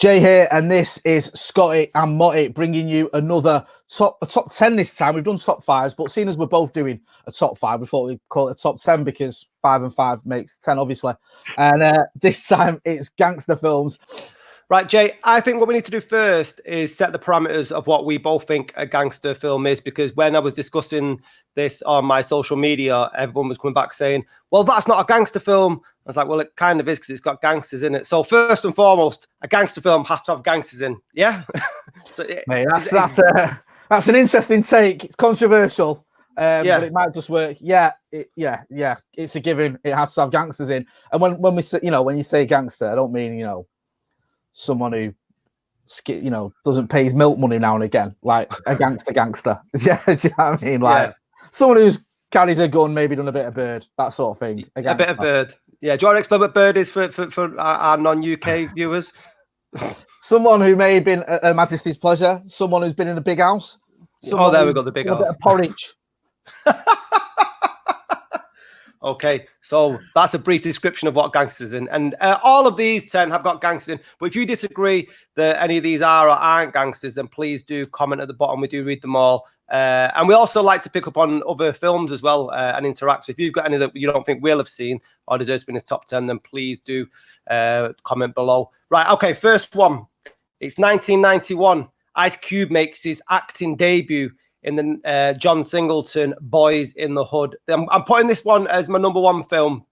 Jay here, and this is Scotty and Motty bringing you another top 10 this time. We've done top 5s, but seeing as we're both doing a top 5, we thought we'd call it a top 10 because 5 and 5 makes 10, obviously. And this time it's gangster films. Right, Jay, I think what we need to do first is set the parameters of what we both think a gangster film is, because when I was discussing this on my social media, everyone was coming back saying, well, that's not a gangster film. I was like, well, it kind of is because it's got gangsters in it. So first and foremost, a gangster film has to have gangsters in. Yeah? Mate, that's an interesting take. It's controversial, but it might just work. Yeah, it's a given. It has to have gangsters in. And when we say, when you say gangster, I don't mean, someone who, doesn't pay his milk money now and again, like a gangster. Yeah, do you know what I mean? Like someone who's carries a gun, maybe done a bit of bird, that sort of thing. A bit of bird. Yeah. Do you want to explain what bird is for our non-UK viewers? Someone who may have been at Her Majesty's pleasure. Someone who's been in a big house. There we go, the big house. A bit of porridge. Okay, so that's a brief description of what gangsters in. And all of these 10 have got gangsters in. But if you disagree that any of these are or aren't gangsters, then please do comment at the bottom. We do read them all. And we also like to pick up on other films as well and interact. So if you've got any that you don't think we'll have seen or deserves to be in his top 10, then please do comment below. Right, okay, first one. It's 1991. Ice Cube makes his acting debut in the John Singleton Boys in the Hood. I'm putting this one as my number 1 film,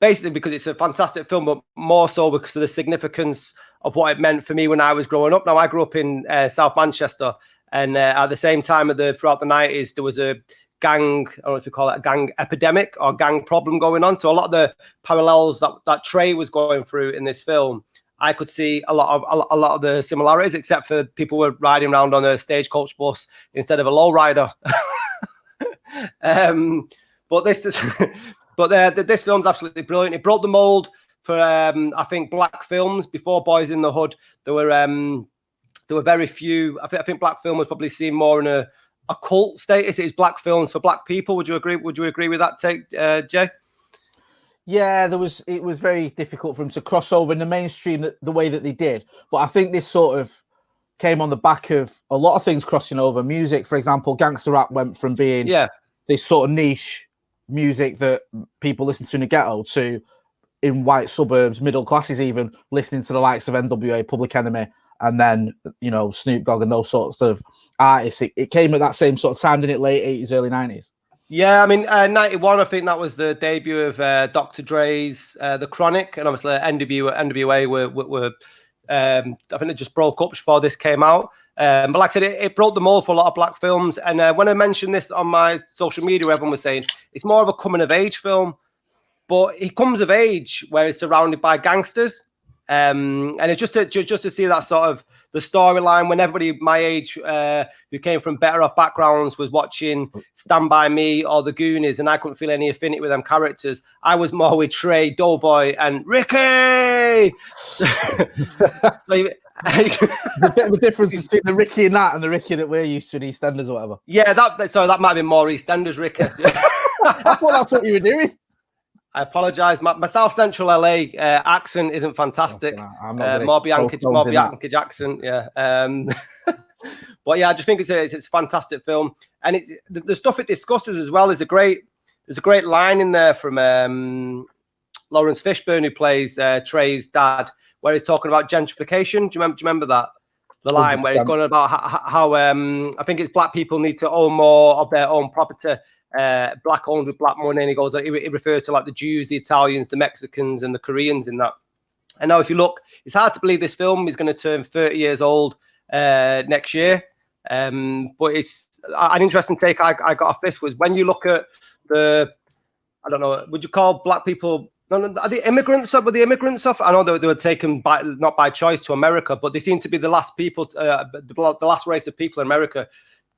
basically because it's a fantastic film, but more so because of the significance of what it meant for me when I was growing up. Now, I grew up in South Manchester, and at the same time throughout the 90s, there was a gang, I don't know if you call it a gang epidemic or gang problem going on. So a lot of the parallels that Trey was going through in this film, I could see a lot of the similarities, except for people were riding around on a stagecoach bus instead of a lowrider. But this film's absolutely brilliant. It broke the mold for I think black films. Before Boys in the Hood, there were very few. I think black film was probably seen more in a cult status. It was black films for black people. Would you agree? Would you agree with that take, Jay? Yeah, it was very difficult for him to cross over in the mainstream the way that they did. But I think this sort of came on the back of a lot of things crossing over. Music, for example, gangster rap went from being this sort of niche music that people listen to in the ghetto to in white suburbs, middle classes even, listening to the likes of NWA, Public Enemy, and then, Snoop Dogg and those sorts of artists. It came at that same sort of time, didn't it? Late 80s, early 90s. Yeah, I mean, 91, I think that was the debut of Dr. Dre's The Chronic, and obviously NWA were I think they just broke up before this came out. But like I said, it broke the mold for a lot of black films. And when I mentioned this on my social media, everyone was saying it's more of a coming-of-age film, but he comes of age where he's surrounded by gangsters. And it's just to see that sort of the storyline when everybody my age who came from better off backgrounds was watching Stand By Me or The Goonies, and I couldn't feel any affinity with them characters. I was more with Trey, Doughboy, and Ricky. So there's a bit of a difference between the Ricky in that and the Ricky that we're used to in EastEnders or whatever. Yeah, that might have been more EastEnders Ricky. I thought that's what you were doing. I apologise. My South Central LA accent isn't fantastic. More Bianca Jackson, yeah. But yeah, I just think it's a fantastic film, and it's the stuff it discusses as well. There's a great line in there from Lawrence Fishburne, who plays Trey's dad, where he's talking about gentrification. Do you remember that? The line where he's going about how I think it's black people need to own more of their own property. Black owned with black money, and he refers to like the Jews, the Italians, the Mexicans, and the Koreans in that. And now, if you look, it's hard to believe this film is going to turn 30 years old next year. But it's an interesting take I got off this was when you look at I don't know, would you call black people? No, are the immigrants up? Were the immigrants off? I know they were taken not by choice to America, but they seem to be the last people, the last race of people in America,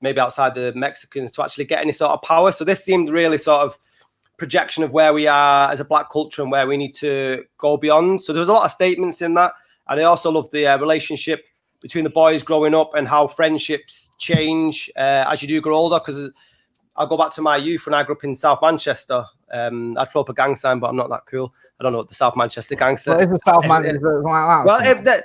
maybe outside the Mexicans, to actually get any sort of power. So this seemed really sort of projection of where we are as a black culture and where we need to go beyond. So there was a lot of statements in that. And I also love the relationship between the boys growing up and how friendships change as you do grow older. Because I'll go back to my youth when I grew up in South Manchester. I'd throw up a gang sign, but I'm not that cool. I don't know what the South Manchester Gangster. Well, is the South Manchester like that?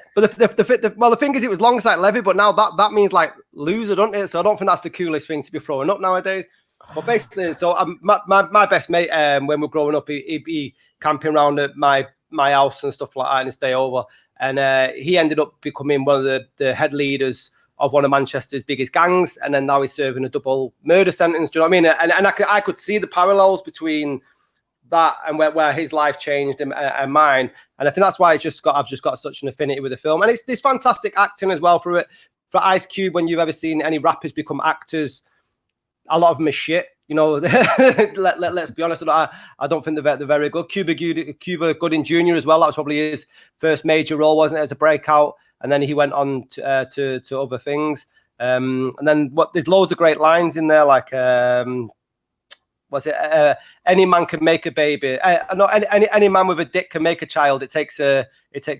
Well, the thing is, it was Longside Levy, but now that means like loser, don't it? So I don't think that's the coolest thing to be throwing up nowadays. But basically, so my best mate, when we were growing up, he'd be camping around at my house and stuff like that, and stay over. And he ended up becoming one of the head leaders of one of Manchester's biggest gangs, and then now he's serving a double murder sentence. Do you know what I mean? And I could see the parallels between that and where his life changed and mine. And I think that's why I've just got such an affinity with the film. And it's fantastic acting as well for it. For Ice Cube, when you've ever seen any rappers become actors, a lot of them are shit. You know, let's be honest. I don't think they're very good. Cuba Gooding Jr. as well. That was probably his first major role, wasn't it, as a breakout? And then he went on to other things. And then there's loads of great lines in there, like what's it? Any man can make a baby. No, any man with a dick can make a child. It takes a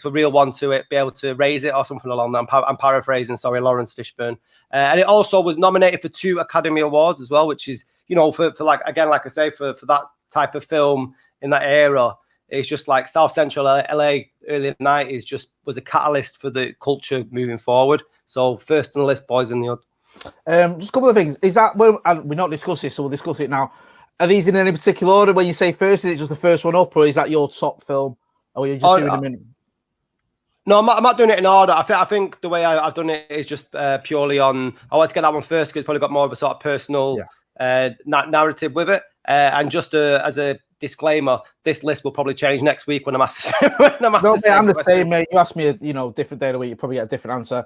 real one to be able to raise it, or something along that. I'm paraphrasing. Sorry, Lawrence Fishburne. And it also was nominated for 2 Academy Awards as well, which is, you know, for like, again, like I say, for that type of film in that era. It's just like South Central LA early 90s was a catalyst for the culture moving forward. So first on the list, Boys in the Hood. Just a couple of things. Is that, well, we're not discussing this, so we'll discuss it now. Are these in any particular order? When you say first, is it just the first one up, or is that your top film? Or are you just doing them in? No, I'm not doing it in order. I think the way I've done it is just purely on, I want to get that one first because it's probably got more of a sort of personal narrative with it. And just as a disclaimer, this list will probably change next week when I'm asked. I'm the same, mate. You ask me a different day of the week, you probably get a different answer.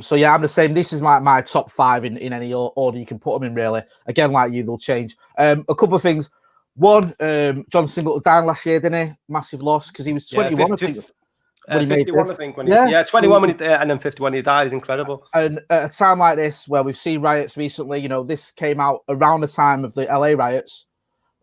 So yeah, I'm the same. This is like my top 5 in any order you can put them in. Really, again, like you, they'll change. A couple of things. One, John Singleton died last year, didn't he? Massive loss because he was 21. I think. 51, I think. 21 when and then 51 he died. Is incredible. And at a time like this, where we've seen riots recently, you know, this came out around the time of the LA riots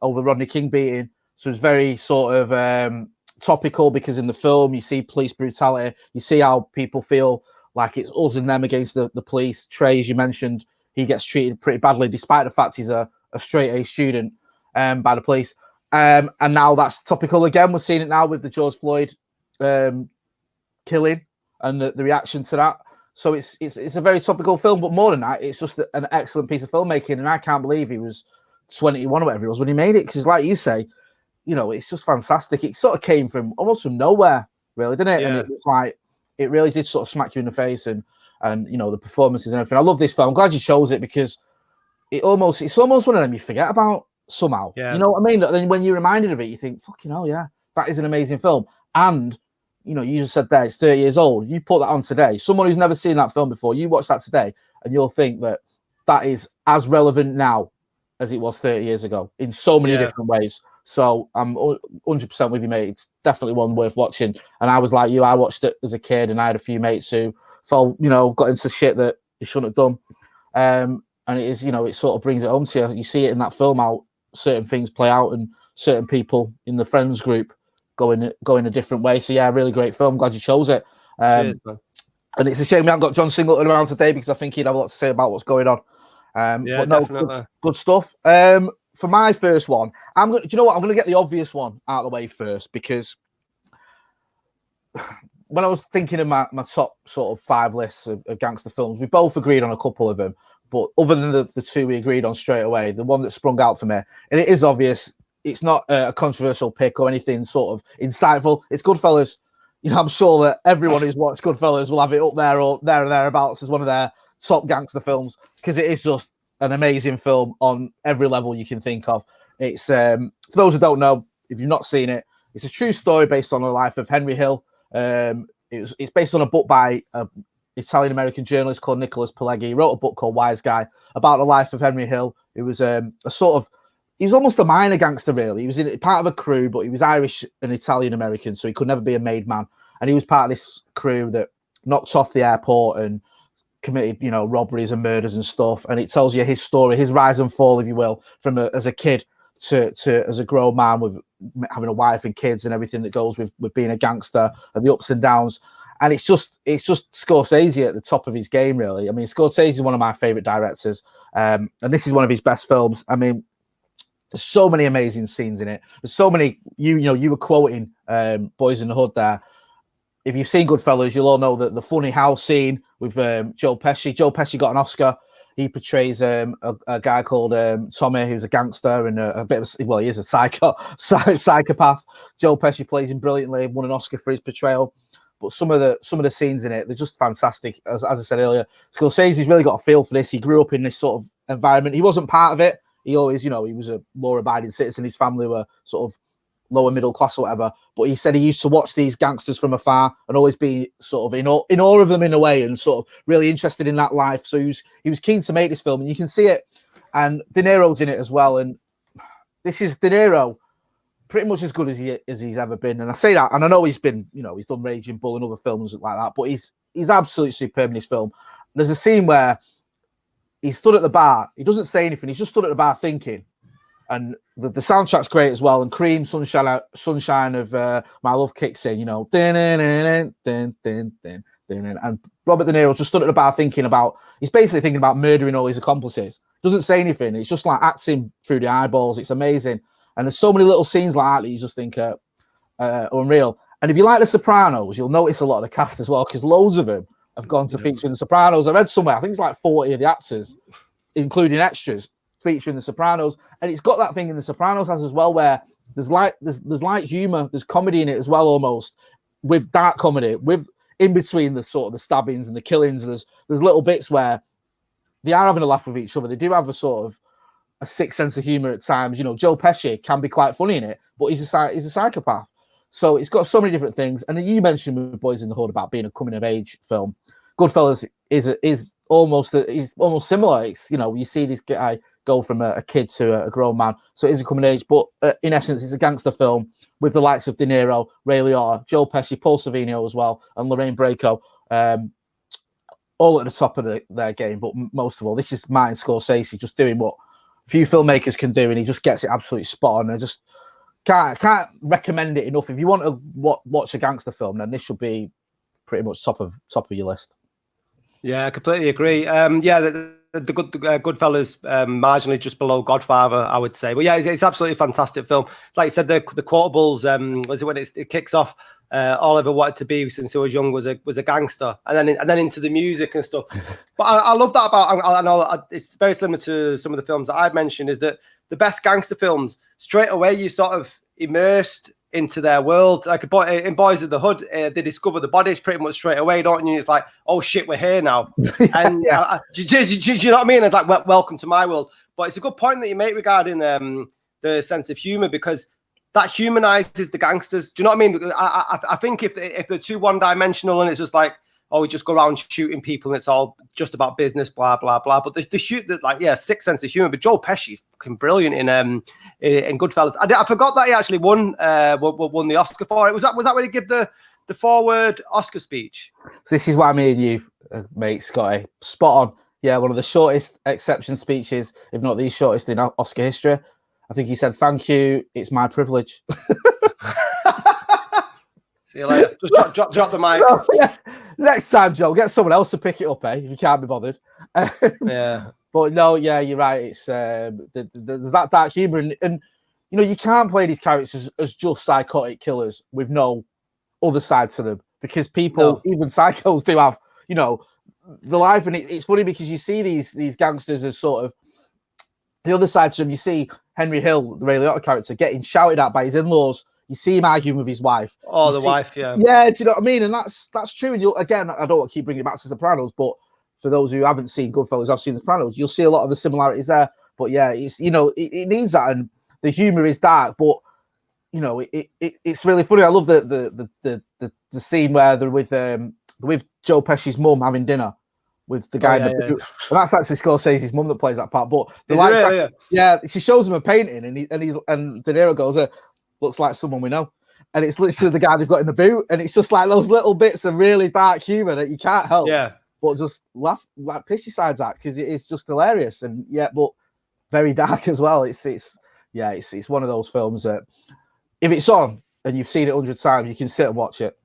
over Rodney King beating, so it's very sort of topical because in the film you see police brutality, you see how people feel like it's us and them against the police. Trey, as you mentioned, he gets treated pretty badly, despite the fact he's a straight A student by the police. And now that's topical again. We're seeing it now with the George Floyd killing and the reaction to that. So it's a very topical film, but more than that, it's just an excellent piece of filmmaking. And I can't believe he was 21 or whatever it was when he made it, because like you say, you know, it's just fantastic. It sort of came almost from nowhere, really, didn't it? Yeah. And it was like, it really did sort of smack you in the face, and you know, the performances and everything. I love this film. I'm glad you chose it, because it's almost one of them you forget about somehow. Yeah. You know what I mean? And then when you're reminded of it, you think, fucking hell, yeah, that is an amazing film. And you know, you just said there, it's 30 years old. You put that on today, someone who's never seen that film before, you watch that today, and you'll think that is as relevant now as it was 30 years ago in so many different ways. So I'm 100% with you, mate. It's definitely one worth watching. And I was like you, I watched it as a kid, and I had a few mates who got into shit that they shouldn't have done. And it is, you know, it sort of brings it home to you. You see it in that film how certain things play out, and certain people in the friends group go in a different way. So yeah, really great film. Glad you chose it. Cheers, and it's a shame we haven't got John Singleton around today, because I think he'd have a lot to say about what's going on. But no, good stuff. For my first one, do you know what? I'm going to get the obvious one out of the way first, because when I was thinking of my top sort of 5 lists of gangster films, we both agreed on a couple of them. But other than the 2 we agreed on straight away, the one that sprung out for me, and it is obvious, it's not a controversial pick or anything sort of insightful. It's Goodfellas. You know, I'm sure that everyone who's watched Goodfellas will have it up there or there and thereabouts as one of their top gangster films, because it is just an amazing film on every level you can think of. It's for those who don't know, if you've not seen it, it's a true story based on the life of Henry Hill. It's based on a book by an Italian-American journalist called Nicholas Pileggi. He wrote a book called Wise Guy about the life of Henry Hill. It was he was almost a minor gangster, really. He was part of a crew, but he was Irish and Italian-American, so he could never be a made man. And he was part of this crew that knocked off the airport and committed, you know, robberies and murders and stuff. And it tells you his story, his rise and fall, if you will, from as a kid to as a grown man, with having a wife and kids and everything that goes with being a gangster, and the ups and downs. And it's just Scorsese at the top of his game, really. I mean, Scorsese is one of my favorite directors, and this is one of his best films. I mean, There's so many amazing scenes in it. There's so many. You were quoting Boys in the Hood there. If you've seen Goodfellas, you'll all know that the funny house scene with Joe Pesci. Joe Pesci got an Oscar. He portrays a guy called Tommy, who's a gangster and a bit of he is a psychopath. Joe Pesci plays him brilliantly. Won an Oscar for his portrayal. But some of the scenes in it, they're just fantastic. As I said earlier, Scorsese's really got a feel for this. He grew up in this sort of environment. He wasn't part of it. He always, he was a law-abiding citizen. His family were sort of lower middle class or whatever. But he said he used to watch these gangsters from afar and always be sort of in awe of them in a way, and sort of really interested in that life. So he was keen to make this film, and you can see it. And De Niro's in it as well. And this is De Niro, pretty much as good as he's ever been. And I say that, and I know he's been, he's done Raging Bull and other films like that, but he's absolutely superb in this film. There's a scene where he stood at the bar. He doesn't say anything. He's just stood at the bar thinking. And the soundtrack's great as well. And Cream, Sunshine of My Love kicks in, and Robert De Niro just stood at the bar thinking about, he's basically thinking about murdering all his accomplices. Doesn't say anything. It's just like acting through the eyeballs. It's amazing. And there's so many little scenes like that you just think are unreal. And if you like The Sopranos, you'll notice a lot of the cast as well, because loads of them have gone to feature in The Sopranos. I read somewhere, I think it's like 40 of the actors, including extras, featuring The Sopranos. And it's got that thing in The Sopranos as well, where there's light humor, there's comedy in it as well, almost, with dark comedy, with in between the sort of the stabbings and the killings. There's little bits where they are having a laugh with each other. They do have a sort of a sick sense of humor at times. Joe Pesci can be quite funny in it, but he's a psychopath. So it's got so many different things. And then you mentioned with Boys in the Hood about being a coming of age film. Goodfellas is almost similar. It's, you see this guy go from a kid to a grown man. So it is a coming of age, but in essence, it's a gangster film with the likes of De Niro, Ray Liotta, Joe Pesci, Paul Sorvino as well, and Lorraine Bracco, all at the top of their game. But most of all, this is Martin Scorsese just doing what few filmmakers can do, and he just gets it absolutely spot on. I just can't recommend it enough. If you want to watch a gangster film, then this should be pretty much top of your list. Yeah, I completely agree. The Goodfellas marginally just below Godfather, I would say. But yeah, it's absolutely a fantastic film. It's like you said, the quotables. Was it when it kicks off? All I ever wanted to be since I was young was a gangster, and then into the music and stuff. But I love that about. I know it's very similar to some of the films that I've mentioned. Is that the best gangster films? Straight away, you sort of immersed into their world. Like in Boys of the Hood, they discover the bodies pretty much straight away, don't you? It's like, oh shit, we're here now. And do you know what I mean? It's like, welcome to my world. But it's a good point that you make regarding the sense of humor, because that humanizes the gangsters. Do you know what I mean? I think if they're too one-dimensional and it's just like, oh, we just go around shooting people and it's all just about business, blah blah blah. But the sick sense of humor. But Joe Pesci, fucking brilliant in Goodfellas. I forgot that he actually won the Oscar for it. Was that when he gave the forward Oscar speech? So this is why me and you, mate, Scotty, spot on. Yeah, one of the shortest acceptance speeches, if not the shortest in Oscar history. I think he said, "Thank you, it's my privilege." See you later. Just drop the mic. So, yeah. Next time, Joe, get someone else to pick it up, if you can't be bothered. Yeah. But no, yeah, you're right. It's there's that dark humor, and you can't play these characters as just psychotic killers with no other side to them, because people, even psychos, do have the life. And it's funny because you see these gangsters as sort of the other side to them. You see Henry Hill, the Ray Liotta character, getting shouted at by his in-laws. You see him arguing with his wife. Oh, the wife, yeah. Yeah, do you know what I mean? And that's true. And again, I don't want to keep bringing it back to Sopranos, but for those who haven't seen Goodfellas, I've seen The Sopranos, you'll see a lot of the similarities there. But yeah, it's it needs that, and the humor is dark, but it's really funny. I love the scene where they're with Joe Pesci's mum having dinner with the guy in the boot. And that's actually Scorsese's mum that plays that part. But she shows him a painting, and De Niro goes, looks like someone we know. And it's literally the guy they've got in the boot. And it's just like those little bits of really dark humor that you can't help but just laugh, like piss your sides at, because it is just hilarious. And but very dark as well. It's one of those films that if it's on and you've seen it 100 times, you can sit and watch it.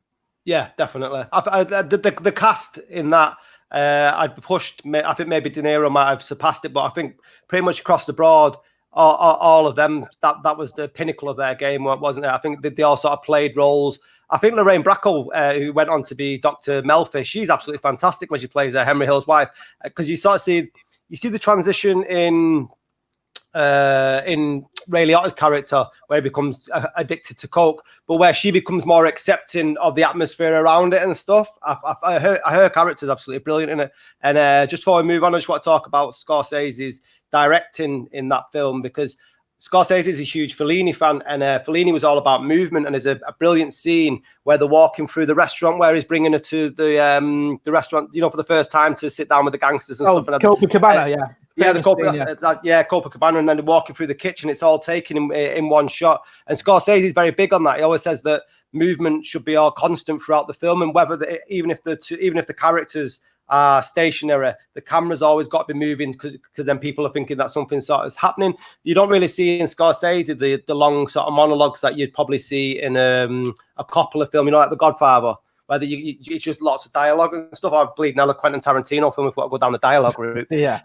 Yeah, definitely. The cast in that, I think maybe De Niro might have surpassed it, but I think pretty much across the board, all of them, that was the pinnacle of their game, wasn't it? I think they all sort of played roles. I think Lorraine Bracco, who went on to be Dr. Melfi, she's absolutely fantastic when she plays Henry Hill's wife, because you sort of see the transition in Ray Liotta's character, where he becomes addicted to coke, but where she becomes more accepting of the atmosphere around it and stuff. Her character is absolutely brilliant in it. And just before we move on, I just want to talk about Scorsese's directing in that film, because Scorsese is a huge Fellini fan, and Fellini was all about movement. And there's a brilliant scene where they're walking through the restaurant, where he's bringing her to the restaurant, for the first time, to sit down with the gangsters and stuff. And Copacabana, yeah. Yeah, Copacabana, and then they're walking through the kitchen. It's all taken in one shot. And Scorsese is very big on that. He always says that movement should be all constant throughout the film, and even if the characters are stationary, the camera's always got to be moving, because then people are thinking that something sort of is happening. You don't really see in Scorsese the long sort of monologues that you'd probably see in a Coppola film, like The Godfather, where it's just lots of dialogue and stuff. I believe now the Quentin Tarantino film, if we want to go down the dialogue route. Yeah.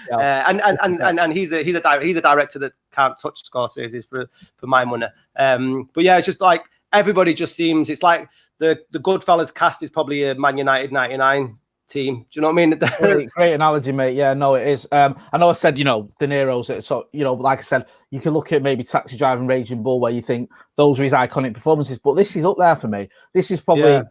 And he's a director that can't touch Scorsese for my money. But yeah, it's just like everybody just seems, it's like the Goodfellas cast is probably a Man United 99 team. Do you know what I mean? Great analogy, mate. Yeah, no, it is. I know I said, De Niro's, so, like I said, you can look at maybe Taxi Driver and Raging Bull, where you think those are his iconic performances, but this is up there for me. This is probably,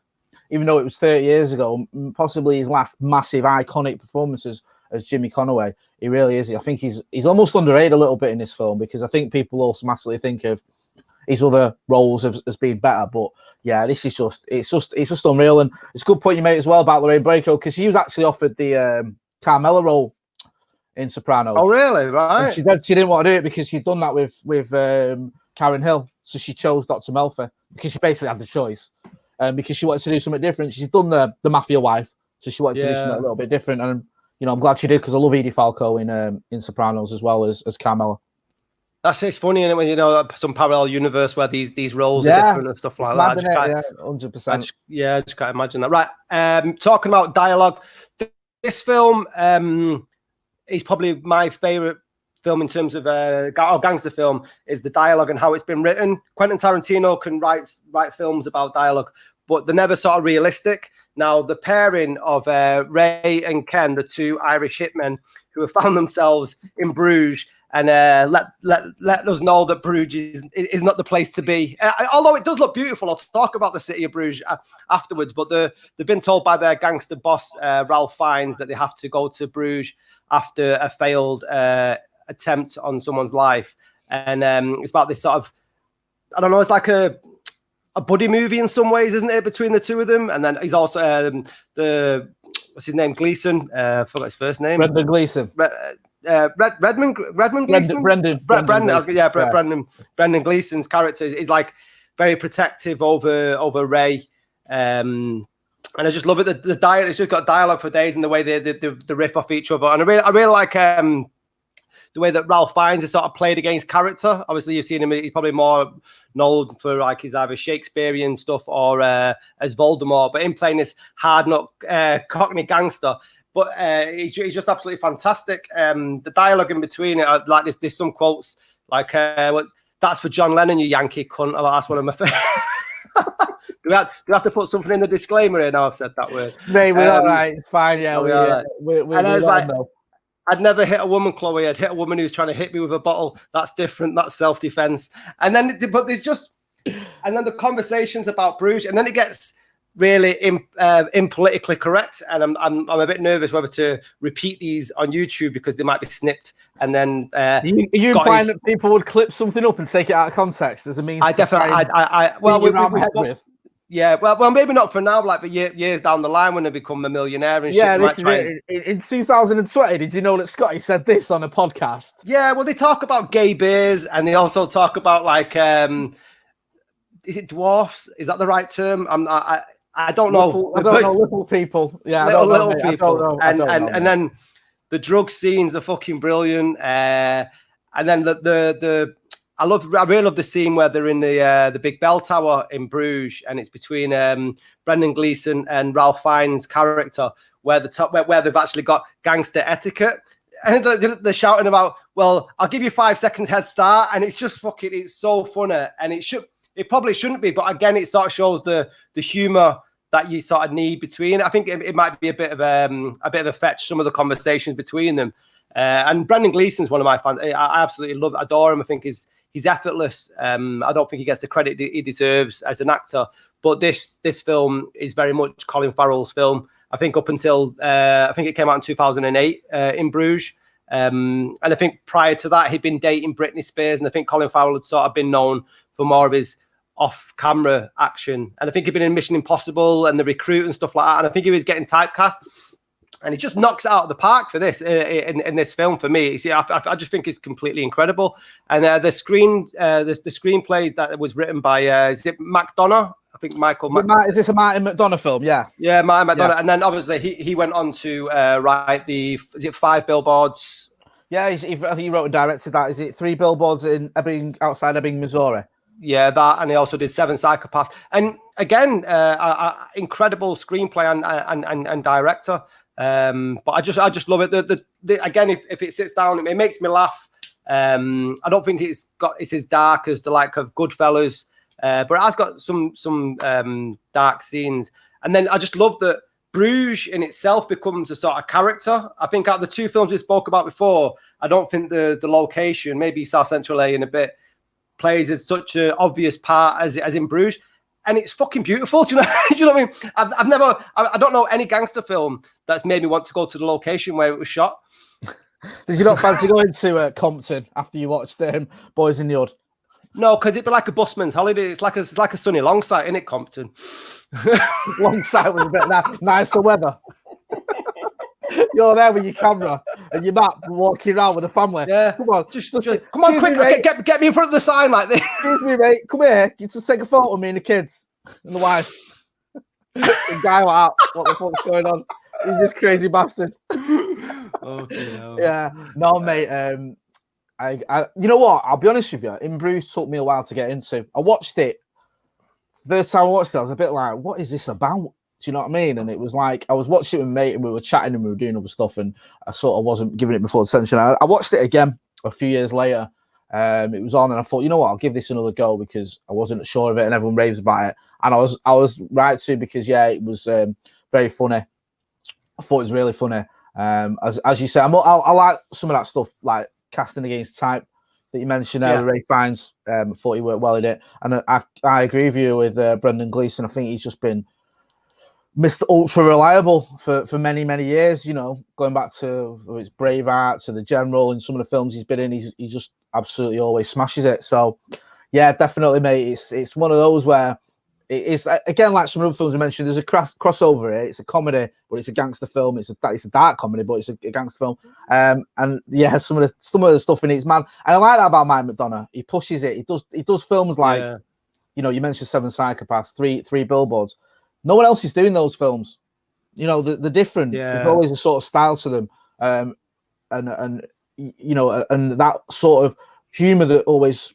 even though it was 30 years ago, possibly his last massive iconic performances as Jimmy Conaway. He really is. I think he's almost underrated a little bit in this film, because I think people also massively think of his other roles as being better, but yeah, this is it's just unreal. And it's a good point you made as well about Lorraine Bracco, because she was actually offered the Carmela role in Sopranos. Oh, really? Right. And she didn't want to do it because she'd done that with Karen Hill, so she chose Dr. Melfi because she basically had the choice, because she wanted to do something different. She's done the mafia wife, so she wanted to do something a little bit different. And I'm glad she did, because I love Edie Falco in Sopranos as well as Carmela. It's funny, isn't it, when some parallel universe where these roles are different and stuff like that. 100%. I just can't imagine that. Right. Talking about dialogue, this film is probably my favorite film in terms of gangster film, is the dialogue and how it's been written. Quentin Tarantino can write films about dialogue, but they're never sort of realistic. Now, the pairing of Ray and Ken, the two Irish hitmen who have found themselves in Bruges, and let us know that Bruges is not the place to be. Although it does look beautiful. I'll talk about the city of Bruges afterwards, but they've been told by their gangster boss, Ralph Fiennes, that they have to go to Bruges after a failed attempt on someone's life. And it's about this sort of, I don't know, it's like a buddy movie in some ways, isn't it, between the two of them? And then he's also what's his name? Gleeson. I forgot his first name. Brendan Gleeson. Brendan Gleeson's character is like very protective over Ray, and I just love it. The dialogue, it's just got dialogue for days, and the way they riff off each other. And I really like the way that Ralph Fiennes is sort of played against character. Obviously, you've seen him; he's probably more known for like his either Shakespearean stuff or as Voldemort. But in playing this hard nut Cockney gangster. But he's just absolutely fantastic. The dialogue in between it, like there's some quotes like, "That's for John Lennon, you Yankee cunt." That's one of my favorites. Do we have to put something in the disclaimer here now I've said that word? Mate, we're all right. It's fine. Yeah, we're and I was like, I'd never hit a woman, Chloe. I'd hit a woman who's trying to hit me with a bottle. That's different. That's self-defense. And then, but there's just, and then the conversations about Bruges, and then it gets really impolitically correct, and I'm a bit nervous whether to repeat these on YouTube because they might be snipped. And then are you implying that people would clip something up and take it out of context? There's a means. I definitely. Well, maybe not for now. Like, but years down the line when they become a millionaire and shit. Yeah, this is it. In 2020, did you know that Scotty said this on a podcast? Yeah, well, they talk about gay beers, and they also talk about like, is it dwarfs? Is that the right term? I don't know. I don't know. Little people. Yeah, little people. And then the drug scenes are fucking brilliant. And then I really love the scene where they're in the Big Bell Tower in Bruges, and it's between Brendan Gleeson and Ralph Fiennes' character, where they've actually got gangster etiquette. and they're shouting about, well, I'll give you 5 seconds head start, and it's just fucking, it's so funny, and it probably shouldn't be, but again, it sort of shows the humor that you sort of need between. I think it might be a bit of a fetch, some of the conversations between them. And Brendan Gleeson's one of my fans. I absolutely adore him. I think he's effortless. I don't think he gets the credit he deserves as an actor. But this film is very much Colin Farrell's film. I think up until I think it came out in 2008 in Bruges. And I think prior to that, he'd been dating Britney Spears, and I think Colin Farrell had sort of been known for more of his off-camera action. And I think he'd been in Mission Impossible and The Recruit and stuff like that. And I think he was getting typecast. And he just knocks it out of the park for this in this film for me. See, I just think it's completely incredible. And the screenplay that was written by is it McDonough? I think Is this a Martin McDonough film? Yeah. Yeah, Martin McDonough. Yeah. And then obviously he went on to write is it 5 Billboards? Yeah, I think he wrote and directed that. Is it 3 Billboards in outside Ebbing, Missouri? Yeah, that, and he also did 7 Psychopaths. And again, incredible screenplay and director. But I just love it. Again, if it sits down, it makes me laugh. I don't think it's as dark as the like of Goodfellas, but it has got some dark scenes. And then I just love that Bruges in itself becomes a sort of character. I think out of the 2 films we spoke about before, I don't think the location, maybe South Central LA in a bit, plays as such an obvious part as in Bruges. And it's fucking beautiful. Do you know, do you know what I mean? I don't know any gangster film that's made me want to go to the location where it was shot. Did you not fancy going to Compton after you watched Boys in the Hood? No, because it'd be like a busman's holiday. It's like a sunny long site, isn't it, Compton? Long site was a bit nicer weather. You're there with your camera and your map walking around with the family. Yeah. Come on. Just come on, quick. Get me in front of the sign like this. Excuse me, mate. Come here. You just take a photo of me and the kids and the wife. The guy like that. What the fuck's going on? He's this crazy bastard. Okay. No. Yeah. No, mate. I you know what? I'll be honest with you. In Bruges took me a while to get into. I watched it. First time I watched it, I was a bit like, what is this about? Do you know what I mean? And it was like, I was watching it with mate and we were chatting and we were doing other stuff and I sort of wasn't giving it my full attention. I watched it again a few years later. It was on and I thought, you know what, I'll give this another go because I wasn't sure of it and everyone raves about it. And I was right to because, yeah, it was very funny. I thought it was really funny. As you said, I like some of that stuff, like casting against type that you mentioned there, Ray Fiennes. Thought he worked well in it. And I agree with you with Brendan Gleeson. I think he's just been Mr. Ultra Reliable for many, many years, you know, going back to it's Braveheart, to The General, and some of the films he's been in, he just absolutely always smashes it. So, yeah, definitely, mate. It's one of those where it's, again, like some other films I mentioned, there's a crossover here. It's a comedy, but it's a gangster film. It's a dark comedy, but it's a gangster film. And, yeah, some of the stuff in it is mad. And I like that about Mike McDonough. He pushes it. He does films like, you know, you mentioned 7 Psychopaths, 3 Billboards. No one else is doing those films. You know, they're different. Yeah. There's always a sort of style to them. And you know, and that sort of humor that always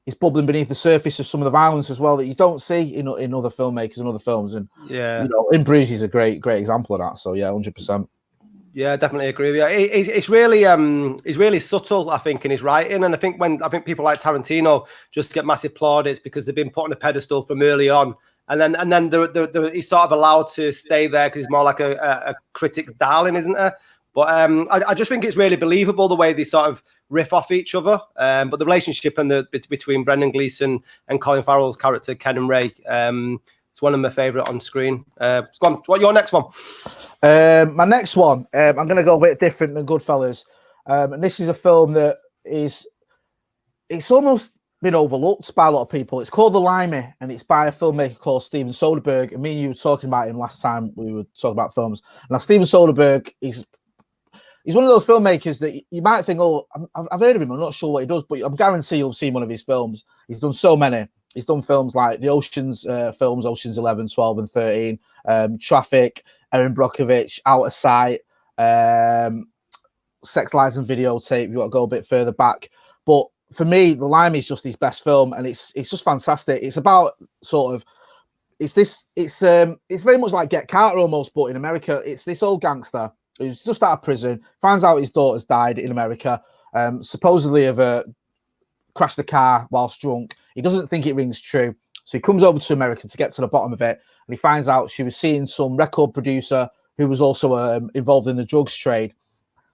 is bubbling beneath the surface of some of the violence as well that you don't see in other filmmakers and other films. And, you know, in Bruges is a great example of that. So, yeah, 100%. Yeah, definitely agree with you. It's really subtle, I think, in his writing. And I think people like Tarantino just get massive plaudits because they've been put on a pedestal from early on. And then he's sort of allowed to stay there because he's more like a critic's darling, isn't it? But I just think it's really believable the way they sort of riff off each other. But the relationship between Brendan Gleeson and Colin Farrell's character, Ken and Ray, it's one of my favourite on screen. Go on, what's your next one? My next one, I'm going to go a bit different than Goodfellas. And this is a film that it's almost been overlooked by a lot of people. It's called The Limey, and it's by a filmmaker called Steven Soderbergh. And me and you were talking about him last time we were talking about films. Now, Steven Soderbergh, he's one of those filmmakers that you might think, oh, I've heard of him. I'm not sure what he does, but I'm guarantee you'll see one of his films. He's done so many. He's done films like the Oceans films, Oceans 11, 12, and 13, Traffic, Erin Brockovich, Out of Sight, Sex, Lies, and Videotape. You've got to go a bit further back. But for me, The Limey is just his best film, and it's just fantastic. It's about it's very much like Get Carter almost, but in America, it's this old gangster who's just out of prison, finds out his daughter's died in America, supposedly of crashed the car whilst drunk. He doesn't think it rings true. So he comes over to America to get to the bottom of it. And he finds out she was seeing some record producer who was also involved in the drugs trade.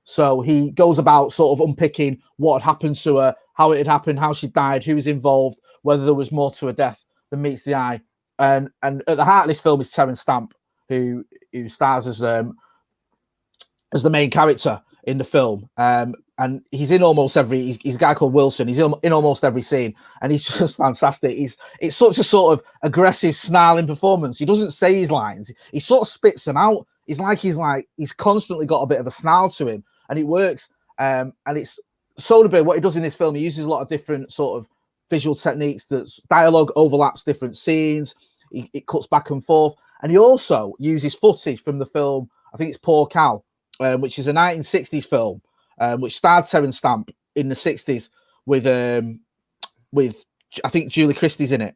So he goes about sort of unpicking what had happened to her, how it had happened, how she died, who was involved, whether there was more to her death than meets the eye. And at the heart of this film is Terence Stamp, who stars as the main character in the film. And he's in almost every. He's a guy called Wilson. He's in almost every scene, and he's just fantastic. It's such a sort of aggressive, snarling performance. He doesn't say his lines. He sort of spits them out. He's constantly got a bit of a snarl to him, and it works. And it's Soderbergh. What he does in this film, he uses a lot of different sort of visual techniques. That dialogue overlaps different scenes. It cuts back and forth, and he also uses footage from the film. I think it's Poor Cow, which is a 1960s film. Which starred Terence Stamp in the 60s with I think Julie Christie's in it.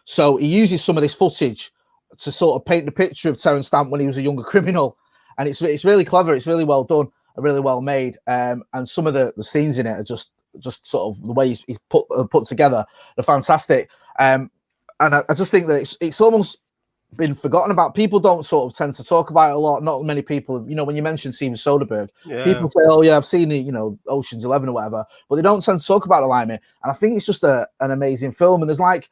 So he uses some of this footage to sort of paint the picture of Terence Stamp when he was a younger criminal, and it's really clever. It's really well done, really well made, and some of the scenes in it are just sort of the way he's put together. They're fantastic, and I just think that it's almost been forgotten about. People don't sort of tend to talk about it a lot. Not many people, when you mention Steven Soderbergh, people say, "Oh yeah, I've seen the, Ocean's 11 or whatever," but they don't tend to talk about the Limey. And I think it's just an amazing film. And there's a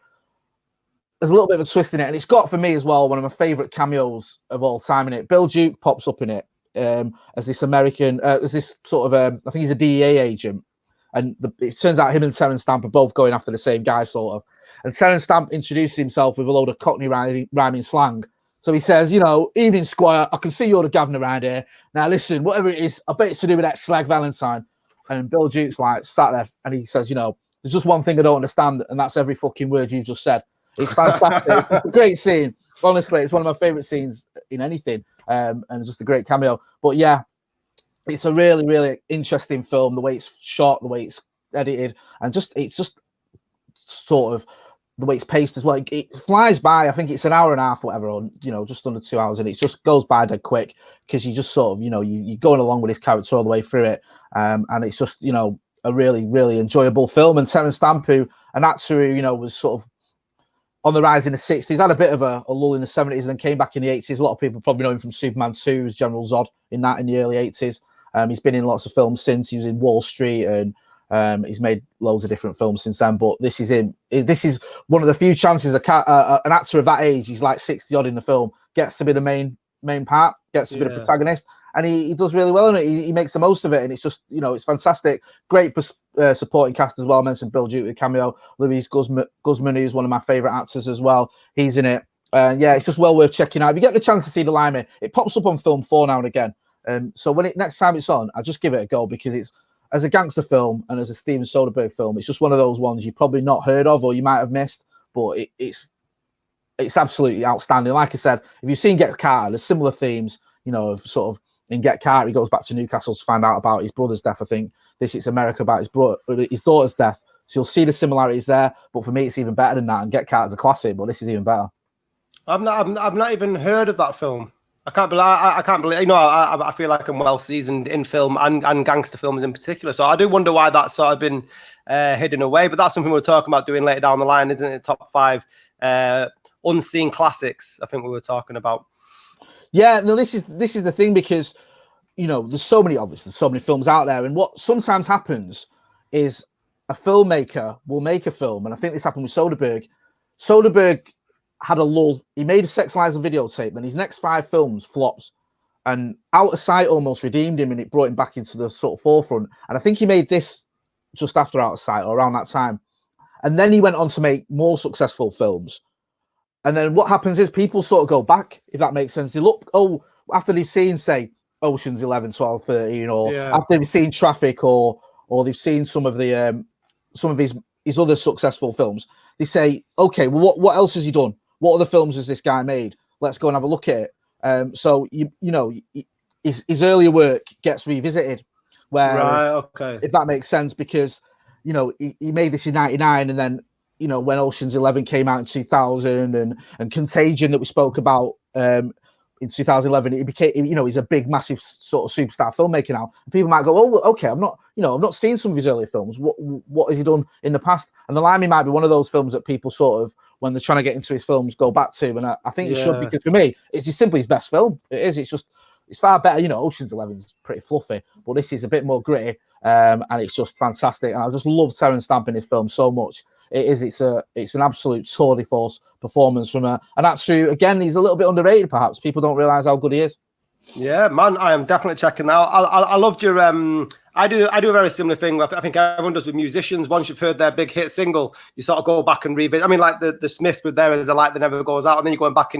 little bit of a twist in it, and it's got for me as well one of my favorite cameos of all time in it. Bill Duke pops up in it as this American, as this sort of, I think he's a DEA agent, and it turns out him and Terence Stamp are both going after the same guy, sort of. And Terence Stamp introduces himself with a load of Cockney rhyming slang. So he says, "Evening, Squire, I can see you're the governor around here. Now listen, whatever it is, I bet it's to do with that slag Valentine." And Bill Duke's like sat there and he says, "There's just one thing I don't understand, and that's every fucking word you've just said." It's fantastic. It's a great scene. Honestly, it's one of my favorite scenes in anything. And it's just a great cameo. But yeah, it's a really, really interesting film. The way it's shot, the way it's edited, and it's just sort of the way it's paced as well. It flies by. I think it's an hour and a half, whatever, or just under 2 hours, and it just goes by dead quick because you just sort of you're going along with his character all the way through it, and it's just a really, really enjoyable film. And Terence Stamp, an actor who was sort of on the rise in the 60s, had a bit of a lull in the 70s, and then came back in the 80s. A lot of people probably know him from Superman 2 as General Zod in the early 80s. He's been in lots of films since. He was in Wall Street, and he's made loads of different films since then. But this is one of the few chances an actor of that age, he's like 60 odd in the film, gets to be the main part, gets to be the protagonist, and he does really well in it. He makes the most of it, and it's just it's fantastic. Great supporting cast as well. I mentioned Bill Duke with cameo, Louise Guzman, who's one of my favorite actors as well. He's in it. Yeah, it's just well worth checking out. If you get the chance to see the Limey, it pops up on Film 4 now and again. So next time it's on, I just give it a go, because it's, as a gangster film and as a Steven Soderbergh film, it's just one of those ones you've probably not heard of or you might have missed, but it's absolutely outstanding. Like I said, if you've seen Get Carter, there's similar themes, sort of in Get Carter, he goes back to Newcastle to find out about his brother's death. I think this is America about his daughter's death. So you'll see the similarities there, but for me, it's even better than that. And Get Carter's a classic, but this is even better. I've not even heard of that film. I can't believe. I feel like I'm well seasoned in film and gangster films in particular. So I do wonder why that's sort of been hidden away. But that's something we're talking about doing later down the line, isn't it? Top 5 unseen classics. I think we were talking about. Yeah, no, this is the thing, because there's so many films out there, and what sometimes happens is a filmmaker will make a film, and I think this happened with Soderbergh. Soderbergh had a lull. He made a Sex, Lies and Videotape, then his next 5 films flopped, and Out of Sight almost redeemed him, and it brought him back into the sort of forefront. And I think he made this just after Out of Sight or around that time, and then he went on to make more successful films. And then what happens is people sort of go back, if that makes sense. They look, after they've seen, say, Ocean's 11, 12, 13, or after they've seen Traffic, or they've seen some of his other successful films, they say, okay, well, what else has he done? What other films has this guy made? Let's go and have a look at it. So his earlier work gets revisited, where if that makes sense, because he made this in '99, and then when Ocean's 11 came out in 2000, and Contagion that we spoke about in 2011, it became, he's a big, massive sort of superstar filmmaker now. And people might go, oh, okay, I've not seen some of his earlier films. What has he done in the past? And The Limey might be one of those films that people sort of, when they're trying to get into his films, go back to. And I think it should, because for me, it's just simply his best film. It is. It's far better. Ocean's 11's pretty fluffy, but this is a bit more gritty, and it's just fantastic. And I just love Terence Stamp in this film so much. It's an absolute tour de force performance from an actor who, again, he's a little bit underrated. Perhaps people don't realize how good he is. Yeah, man, I am definitely checking out. I loved your I do a very similar thing. I think everyone does with musicians. Once you've heard their big hit single, you sort of go back and revisit. I mean, like the Smiths with There Is a Light That Never Goes Out, and then you're going back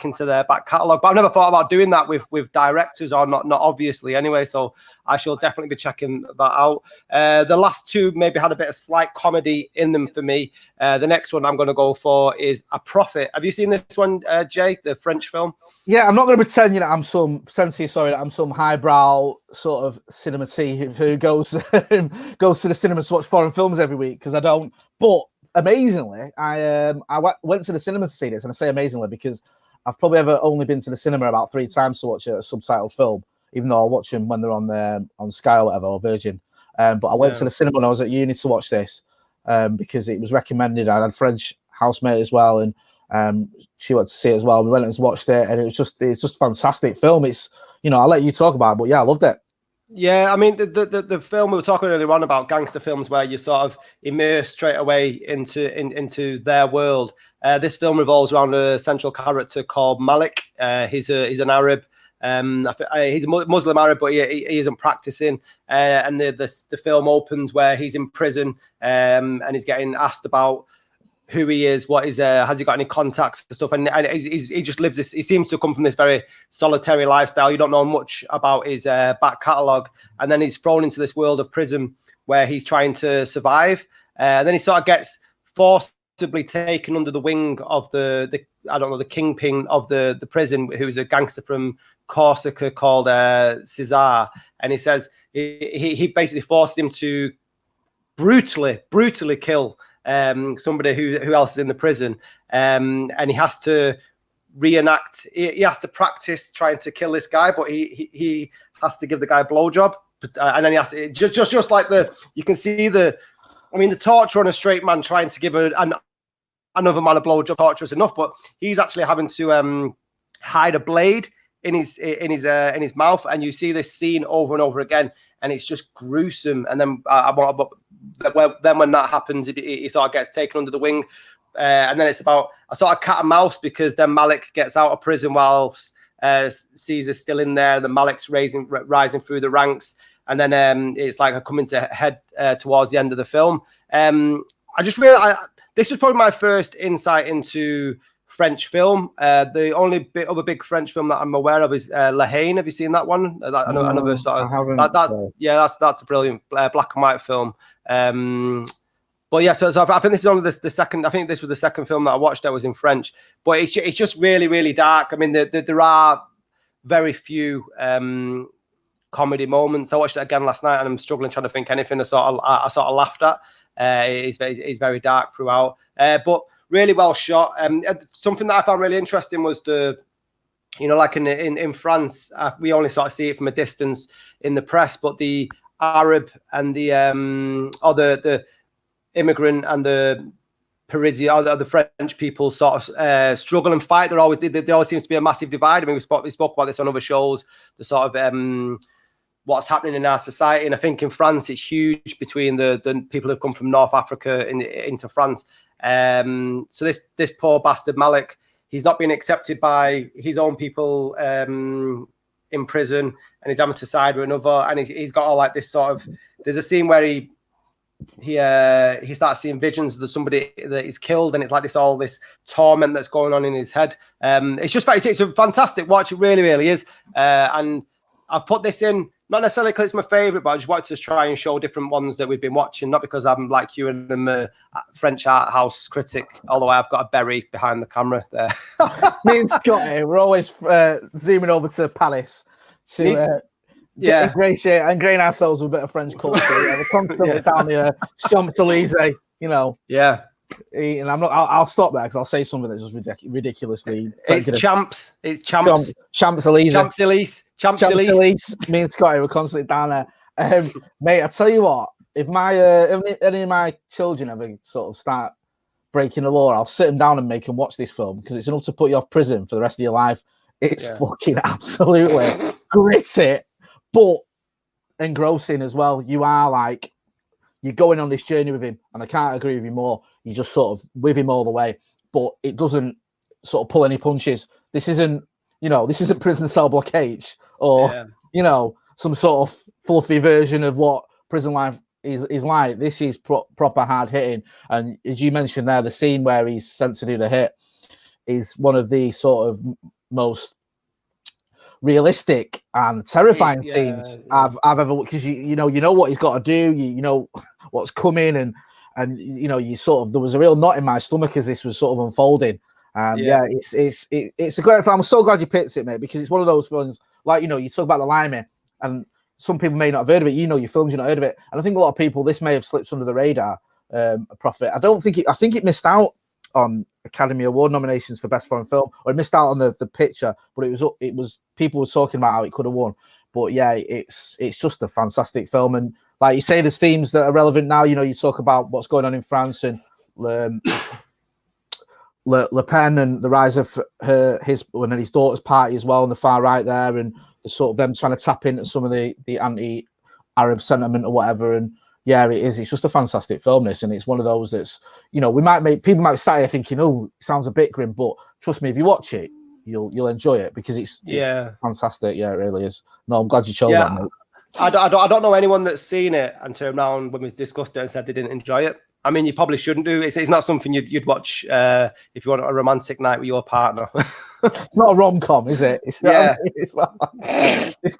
into their back catalogue. But I've never thought about doing that with directors, or not obviously anyway. So I shall definitely be checking that out. The last two maybe had a bit of slight comedy in them for me. The next one I'm going to go for is A Prophet. Have you seen this one, Jay, the French film? Yeah, I'm not going to pretend that I'm some highbrow sort of cinema tea who goes to the cinema to watch foreign films every week, because I don't. But amazingly, I went to the cinema to see this, and I say amazingly because I've probably ever only been to the cinema about 3 times to watch a subtitled film, even though I watch them when they're on Sky or whatever, or Virgin. But I went to the cinema when I was at uni to watch this because it was recommended. I had a French housemate as well, and she went to see it as well. We went and watched it, and it's just a fantastic film. It's, I'll let you talk about it, but yeah, I loved it. Yeah, I mean, the film we were talking earlier on about gangster films where you sort of immerse straight away into their world. This film revolves around a central character called Malik. He's an Arab. He's a Muslim Arab, but he isn't practicing. And the film opens where he's in prison, and he's getting asked about who he is, what is has he got any contacts and stuff, and he just lives this. He seems to come from this very solitary lifestyle. You don't know much about his back catalogue, and then he's thrown into this world of prison where he's trying to survive. And then he sort of gets forcibly taken under the wing of the kingpin of the prison, who's a gangster from Corsica called Cesar. And he says he basically forced him to brutally kill somebody who else is in the prison, and he has to reenact. He has to practice trying to kill this guy, but he has to give the guy a blowjob, and then he has to just like you can see the torture on a straight man trying to give another man a blowjob. Torture is enough, but he's actually having to hide a blade in his mouth, and you see this scene over and over again, and it's just gruesome. And then when that happens, he sort of gets taken under the wing, and then it's about a sort of cat and mouse, because then Malik gets out of prison whilst Caesar's still in there. Then Malik's rising through the ranks, and then it's like coming to head towards the end of the film. I just realized this was probably my first insight into French film. The only other big French film that I'm aware of is La Haine. Have you seen that one? Another sort of, I haven't. That's a brilliant black and white film. But yeah, so I think this is only the second. I think this was the second film that I watched that was in French. But it's just really, really dark. I mean, there are very few comedy moments. I watched it again last night, and I'm struggling trying to think anything I sort of laughed at. It's very dark throughout, but really well shot. Something that I found really interesting was like in France, we only sort of see it from a distance in the press, but the Arab and the immigrant and the Parisian or the French people sort of struggle and fight. There always seems to be a massive divide. I mean, we spoke about this on other shows. The sort of what's happening in our society, and I think in France it's huge between the people who've come from North Africa into France. So this poor bastard Malik, he's not being accepted by his own people in prison, and he's having to side with another, and he's got all like this sort of. There's a scene where he starts seeing visions of somebody that he's killed, and it's like this torment that's going on in his head. It's a fantastic watch. It really, really is. And I've put this in not necessarily because it's my favorite, but I just wanted to try and show different ones that we've been watching. Not because I'm like you and I'm a French art house critic, although I've got a berry behind the camera there. Me and Scotty, we're always zooming over to Paris to ingrain ourselves with a bit of French culture. We're constantly down the Champs-Élysées, Yeah. And I'm not. I'll stop there because I'll say something that's just ridiculously. It's champs. It's champs. Champs Elise. Champs Elise. Champs Elise. Me and Scotty were constantly down there. Mate, I tell you what. If any of my children ever sort of start breaking the law, I'll sit them down and make them watch this film because it's enough to put you off prison for the rest of your life. It's fucking absolutely gritty, but engrossing as well. You are like, you're going on this journey with him, and I can't agree with you more. You're just sort of with him all the way, but it doesn't sort of pull any punches. This isn't Prison Cell Block H or, some sort of fluffy version of what prison life is like. This is proper hard hitting. And as you mentioned there, the scene where he's sent to do the hit is one of the sort of most realistic and terrifying scenes I've ever, because you know what he's got to do, you know what's coming, and you sort of, there was a real knot in my stomach as this was sort of unfolding. And it's a great film. I'm so glad you picked it, mate, because it's one of those films, like, you talk about the Limey, and some people may not have heard of it. Your films, you've not heard of it, and I think a lot of people, this may have slipped under the radar. Profit. I think it missed out on Academy Award nominations for Best Foreign Film, or it missed out on the picture, but it was people were talking about how it could have won. But yeah, it's just a fantastic film, and like you say, there's themes that are relevant now. You talk about what's going on in France and Le Pen and the rise of his daughter's party as well, on the far right there, and sort of them trying to tap into some of the anti-Arab sentiment or whatever. And yeah, it is. It's just a fantastic film, this, and it's one of those that's, people might say here thinking, oh, it sounds a bit grim, but trust me, if you watch it, you'll enjoy it because it's fantastic. Yeah, it really is. No, I'm glad you chose that, mate. I don't know anyone that's seen it and turned around when we discussed it and said they didn't enjoy it. I mean, you probably shouldn't do. It's not something you'd watch if you want a romantic night with your partner. It's not a rom-com, is it? It's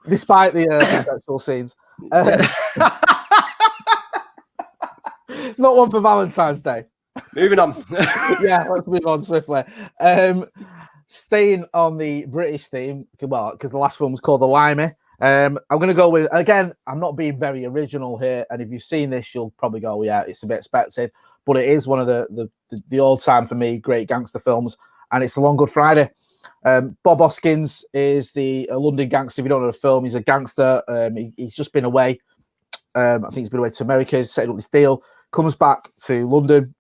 despite the sexual scenes. Not one for Valentine's Day. Moving on. Yeah, let's move on swiftly. Staying on the British theme, well, because the last film was called The Limey. I'm going to go with, again, I'm not being very original here, and if you've seen this, you'll probably go, yeah, it's a bit expected, but it is one of the all-time, for me, great gangster films, and it's The Long Good Friday. Bob Hoskins is the London gangster. If you don't know the film, he's a gangster. He's just been away. I think he's been away to America, setting up this deal, comes back to London,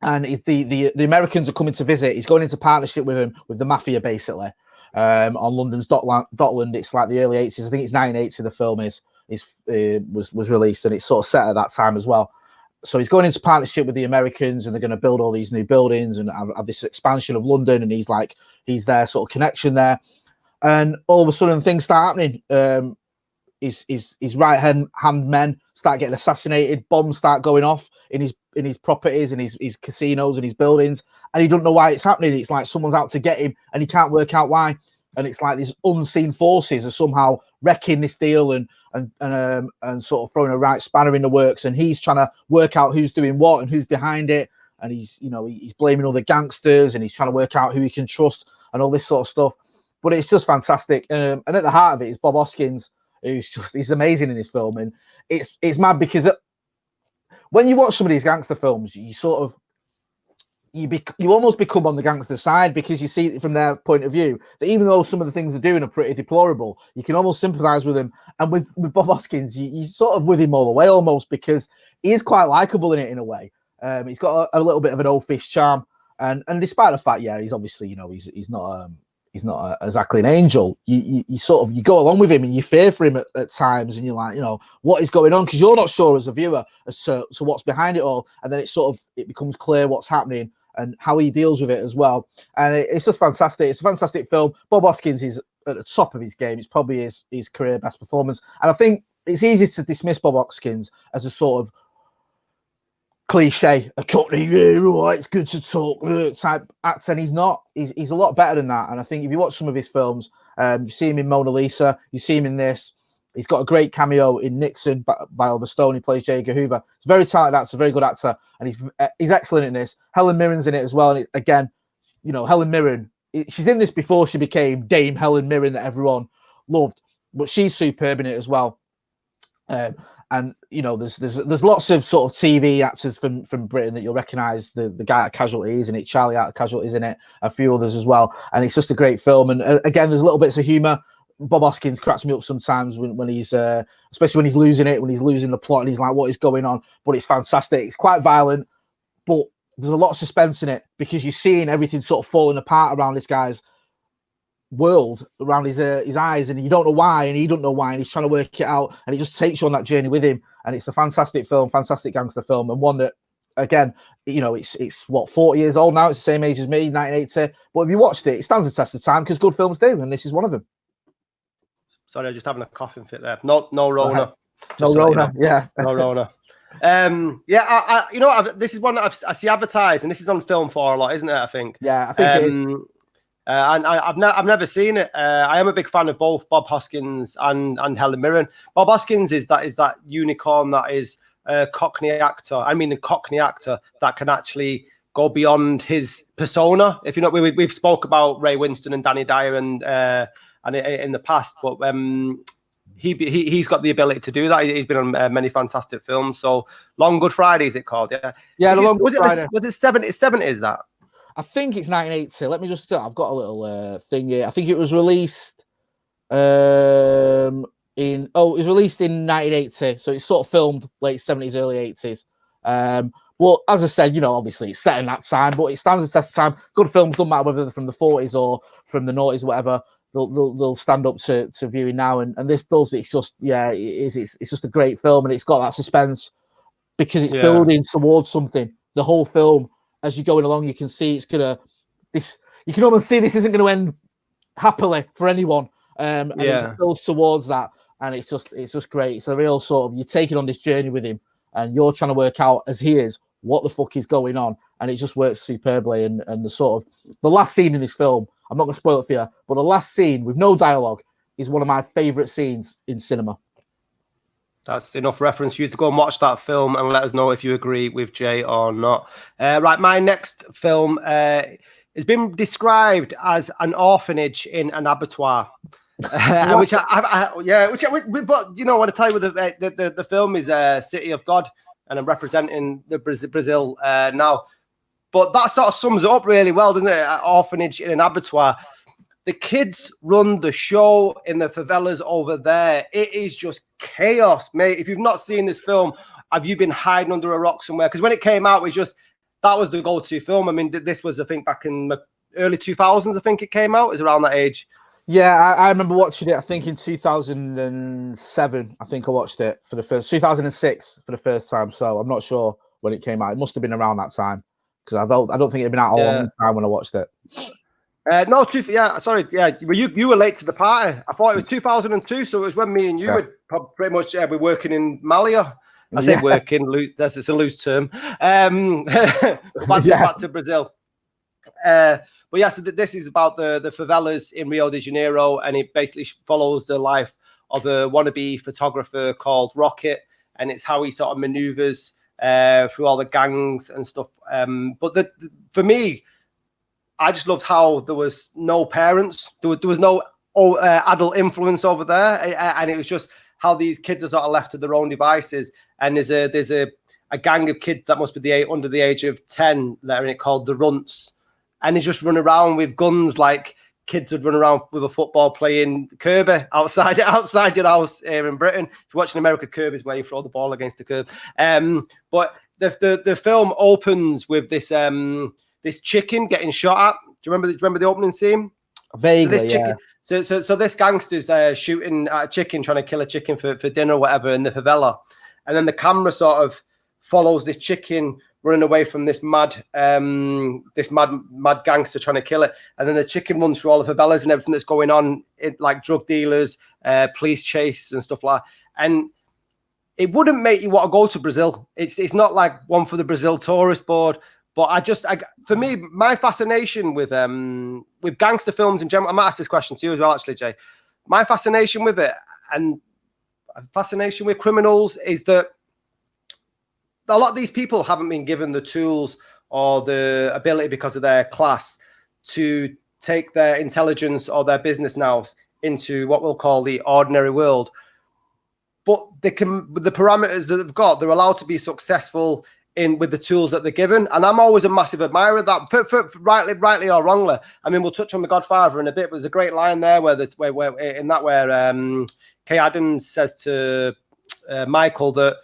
and the Americans are coming to visit. He's going into partnership with him, with the mafia, basically. On London's Dockland. It's like the early 80s. I think it's 1980 the film was released, and it's sort of set at that time as well. So he's going into partnership with the Americans, and they're going to build all these new buildings and have this expansion of London, and he's their sort of connection there. And all of a sudden things start happening. His right hand men start getting assassinated, bombs start going off in his properties and his casinos and his buildings, and he doesn't know why it's happening. It's like someone's out to get him, and he can't work out why. And it's like these unseen forces are somehow wrecking this deal and sort of throwing a right spanner in the works. And he's trying to work out who's doing what and who's behind it. And he's blaming all the gangsters, and he's trying to work out who he can trust and all this sort of stuff. But it's just fantastic. And at the heart of it is Bob Hoskins, he's amazing in this film. And it's mad because when you watch some of these gangster films, you sort of, you almost become on the gangster side because you see it from their point of view, that even though some of the things they're doing are pretty deplorable, you can almost sympathize with him. And with Bob Hoskins, you sort of with him all the way almost, because he is quite likable in it in a way. He's got a little bit of an oafish charm, and despite the fact, he's obviously, he's not exactly an angel. You sort of go along with him and you fear for him at times, and you're like, what is going on, because you're not sure as a viewer as to what's behind it all. And then it becomes clear what's happening and how he deals with it as well. And it's just fantastic. It's a fantastic film. Bob Hoskins is at the top of his game. It's probably his career best performance. And I think it's easy to dismiss Bob Hoskins as a sort of cliche, a company, it's good to talk type actor, and he's not. He's a lot better than that. And I think if you watch some of his films, you see him in Mona Lisa, you see him in this. He's got a great cameo in Nixon by Oliver Stone. He plays J. Edgar Hoover. He's a very talented actor, very good actor, and he's excellent in this. Helen Mirren's in it as well. And again, Helen Mirren, she's in this before she became Dame Helen Mirren that everyone loved, but she's superb in it as well. And And there's lots of sort of TV actors from Britain that you'll recognise. The guy at Casualty, isn't it? Charlie out of Casualty, isn't it? A few others as well. And it's just a great film. And again, there's little bits of humour. Bob Hoskins cracks me up sometimes when he's, especially when he's losing it, when he's losing the plot, and he's like, "What is going on?" But it's fantastic. It's quite violent, but there's a lot of suspense in it because you're seeing everything sort of falling apart around this guy's world, around his eyes, and you don't know why, and he don't know why, and he's trying to work it out, and it just takes you on that journey with him. And it's a fantastic film, fantastic gangster film, and one that, again, it's what, 40 years old now. It's the same age as me, 1980. But if you watched it, it stands the test of time because good films do, and this is one of them. Sorry, I'm just having a coughing fit there. No Rona. No Rona, yeah. No Rona. This is one that I see advertised, and this is on Film 4 a lot, isn't it? I think. Yeah, I think it is. And I've never seen it. I am a big fan of both Bob Hoskins and Helen Mirren. Bob Hoskins is that unicorn that is a Cockney actor. I mean, a Cockney actor that can actually go beyond his persona. If you know, we've spoke about Ray Winston and Danny Dyer and in the past, but he's got the ability to do that. He's been on many fantastic films. So Long Good Friday, is it called? Yeah. Was it 70s that? I think it's 1980. Let me just. I've got a little thing here. I think it was released it was released in 1980. So it's sort of filmed late 70s, early 80s. Well, as I said, obviously it's set in that time, but it stands the test of time. Good films, don't matter whether they're from the 40s or from the 90s, whatever. They'll stand up to viewing now. And this does. It's just it's just a great film, and it's got that suspense because it's building towards something. The whole film. As you're going along, you can see you can almost see this isn't going to end happily for anyone. And it builds towards that, and it's just great. It's a real sort of, you're taking on this journey with him, and you're trying to work out as he is what the fuck is going on, and it just works superbly. And the last scene in this film, I'm not going to spoil it for you, but the last scene with no dialogue is one of my favourite scenes in cinema. That's enough reference for you to go and watch that film and let us know if you agree with Jay or not. Right, my next film has been described as an orphanage in an abattoir. But I want to tell you, the film is City of God, and I'm representing the Brazil now. But that sort of sums it up really well, doesn't it? An orphanage in an abattoir. The kids run the show in the favelas over there. It is just chaos, mate. If you've not seen this film, have you been hiding under a rock somewhere? Because when it came out, that was the go-to film. I mean, this was, I think, back in the early 2000s, I think it came out. It was around that age. Yeah, I remember watching it, I think, in 2007. I think I watched it 2006 for the first time. So I'm not sure when it came out. It must have been around that time because I don't think it had been out a long time when I watched it. You were late to the party. I thought it was 2002, so it was when me and you were pretty much we're working in Malia. I say working, it's a loose term. Back to Brazil. So this is about the favelas in Rio de Janeiro, and it basically follows the life of a wannabe photographer called Rocket, and it's how he sort of maneuvers through all the gangs and stuff. But for me, I just loved how there was no parents. There was no adult influence over there. And it was just how these kids are sort of left to their own devices. And there's a gang of kids that must be under the age of 10 that are in it called the Runts. And they just run around with guns like kids would run around with a football playing Kirby outside your house here in Britain. If you're watching America, Kirby is where you throw the ball against the curb. But the film opens with this chicken getting shot at. Do you remember the opening scene? Vaguely, so this gangster's shooting at a chicken, trying to kill a chicken for dinner or whatever in the favela. And then the camera sort of follows this chicken running away from this mad gangster trying to kill it. And then the chicken runs through all the favelas and everything that's going on, like drug dealers, police chase and stuff like that. And it wouldn't make you want to go to Brazil. It's not like one for the Brazil tourist board. But for me, my fascination with gangster films in general, I might ask this question to you as well, actually, Jay. My fascination with it and fascination with criminals is that a lot of these people haven't been given the tools or the ability because of their class to take their intelligence or their business nous into what we'll call the ordinary world. but they can, with the parameters that they've got, they're allowed to be successful with the tools that they're given. And I'm always a massive admirer of that, for rightly or wrongly. I mean, we'll touch on The Godfather in a bit, but there's a great line there where Kay Adams says to Michael that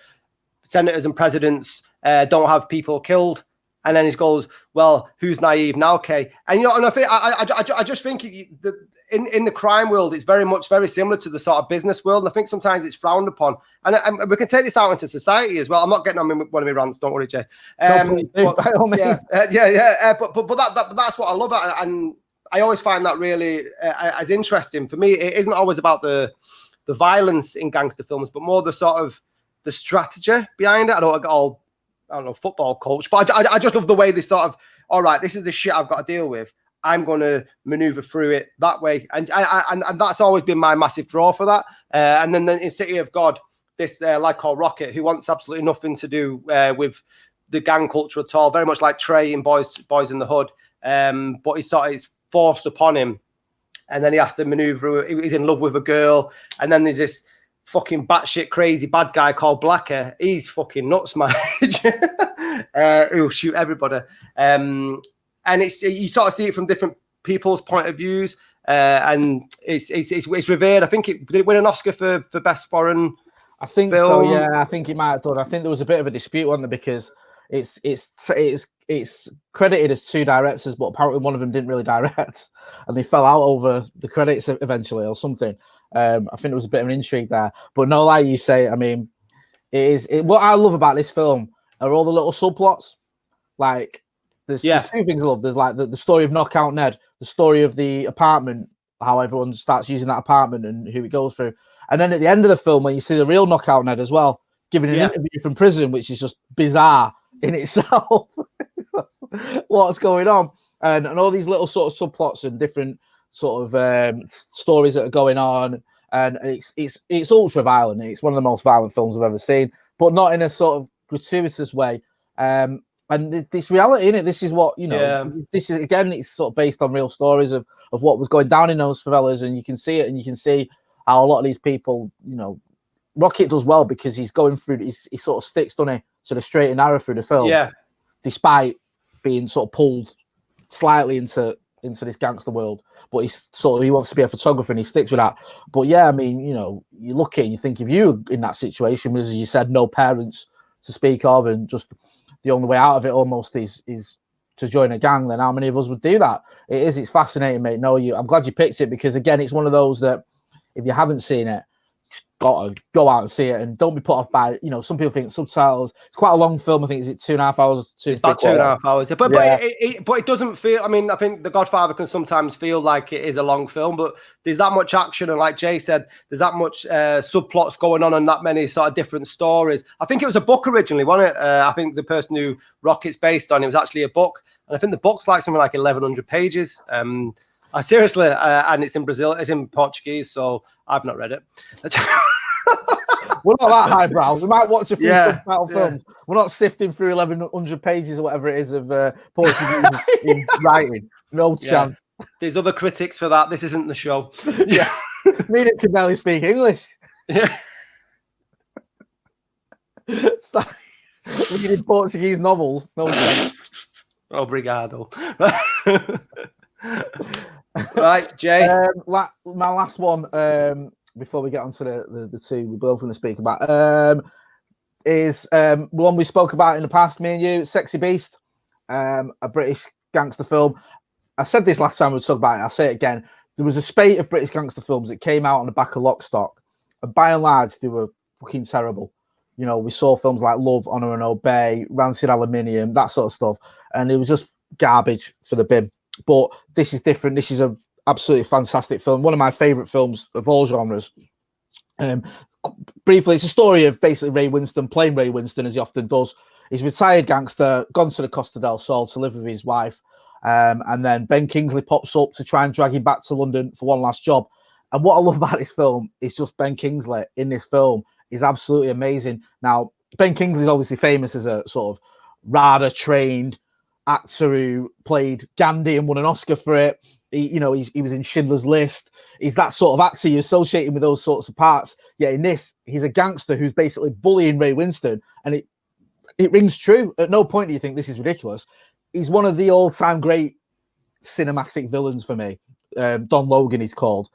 senators and presidents don't have people killed. And then he goes, well, who's naive now, Kay? And, you know, and I just think that in the crime world, it's very similar to the sort of business world. And I think sometimes it's frowned upon. And we can take this out into society as well. I'm not getting on one of my rants, don't worry, Jay. But that's what I love. And I always find that really as interesting. For me, it isn't always about the violence in gangster films, but more the sort of the strategy behind it. I don't know, football coach, but I just love the way they sort of, all right, this is the shit I've got to deal with. I'm going to maneuver through it that way. And that's always been my massive draw for that. And then in City of God, this lad called Rocket, who wants absolutely nothing to do with the gang culture at all, very much like Trey in Boys in the Hood. But it's forced upon him. And then he has to maneuver. He's in love with a girl. And then there's this fucking batshit crazy bad guy called Blacker. He's fucking nuts, man. He'll shoot everybody. And you sort of see it from different people's point of views. And it's revered. I think did it win an Oscar for best foreign? I think film? So. Yeah, I think it might have done. I think there was a bit of a dispute on it because it's credited as two directors, but apparently one of them didn't really direct, and they fell out over the credits eventually or something. I think there was a bit of an intrigue there, but no, like you say, I mean, what I love about this film are all the little subplots. Like, there's two things I love. There's like the story of Knockout Ned, the story of the apartment, how everyone starts using that apartment and who it goes through. And then at the end of the film, when you see the real Knockout Ned as well, giving an interview from prison, which is just bizarre in itself. What's going on? And all these little sort of subplots and different sort of stories that are going on. And it's ultra violent. It's one of the most violent films I've ever seen, but not in a sort of gratuitous way. And this reality in it, this is what, you know, this is, again, it's sort of based on real stories of what was going down in those favelas, and you can see it, and you can see how a lot of these people, you know, Rocket does well because he's going through, he sort of sticks, doesn't he, sort of straight and narrow through the film, despite being sort of pulled slightly into this gangster world. But he wants to be a photographer and he sticks with that. But yeah, I mean, you know, you look at it and you think, if you were in that situation, as you said, no parents to speak of, and just the only way out of it almost is to join a gang, then how many of us would do that? It's fascinating, mate. No, I'm glad you picked it, because again, it's one of those that if you haven't seen it, got to go out and see it, and don't be put off by, you know, some people think subtitles. It's quite a long film. I think, is it 2.5 hours? About 2.5 hours. But it doesn't feel, I mean, I think The Godfather can sometimes feel like it is a long film, but there's that much action, and like Jay said, there's that much subplots going on and that many sort of different stories. I think it was a book originally, wasn't it? I think the person who Rocket's based on, it was actually a book, and I think the book's like something like 1,100 pages. Seriously, and it's in Brazil, it's in Portuguese, so I've not read it. We're not that highbrow. We might watch a few subtitle films. We're not sifting through 1,100 pages or whatever it is of Portuguese in writing. No chance. There's other critics for that. This isn't the show. Me that can barely speak English. Yeah. Stop reading Portuguese novels. No chance. Obrigado. Right, Jay. My last one, before we get on to the two we're both going to speak about, is one we spoke about in the past, me and you, Sexy Beast, a British gangster film. I said this last time we talked about it, I'll say it again. There was a spate of British gangster films that came out on the back of Lock, Stock, and by and large, they were fucking terrible. You know, we saw films like Love, Honour and Obey, Rancid Aluminium, that sort of stuff, and it was just garbage for the bin. But this is different. This is a absolutely fantastic film. One of my favourite films of all genres. Briefly, it's a story of basically Ray Winston, playing Ray Winston as he often does. He's a retired gangster, gone to the Costa del Sol to live with his wife. And then Ben Kingsley pops up to try and drag him back to London for one last job. And what I love about this film is just Ben Kingsley in this film is absolutely amazing. Now, Ben Kingsley is obviously famous as a sort of RADA trained actor who played Gandhi and won an Oscar for it. He was in Schindler's List. He's that sort of actor you associate him with those sorts of parts. Yeah, in this, he's a gangster who's basically bullying Ray Winston, and it rings true. At no point do you think this is ridiculous. He's one of the all-time great cinematic villains for me. Don Logan, he's called.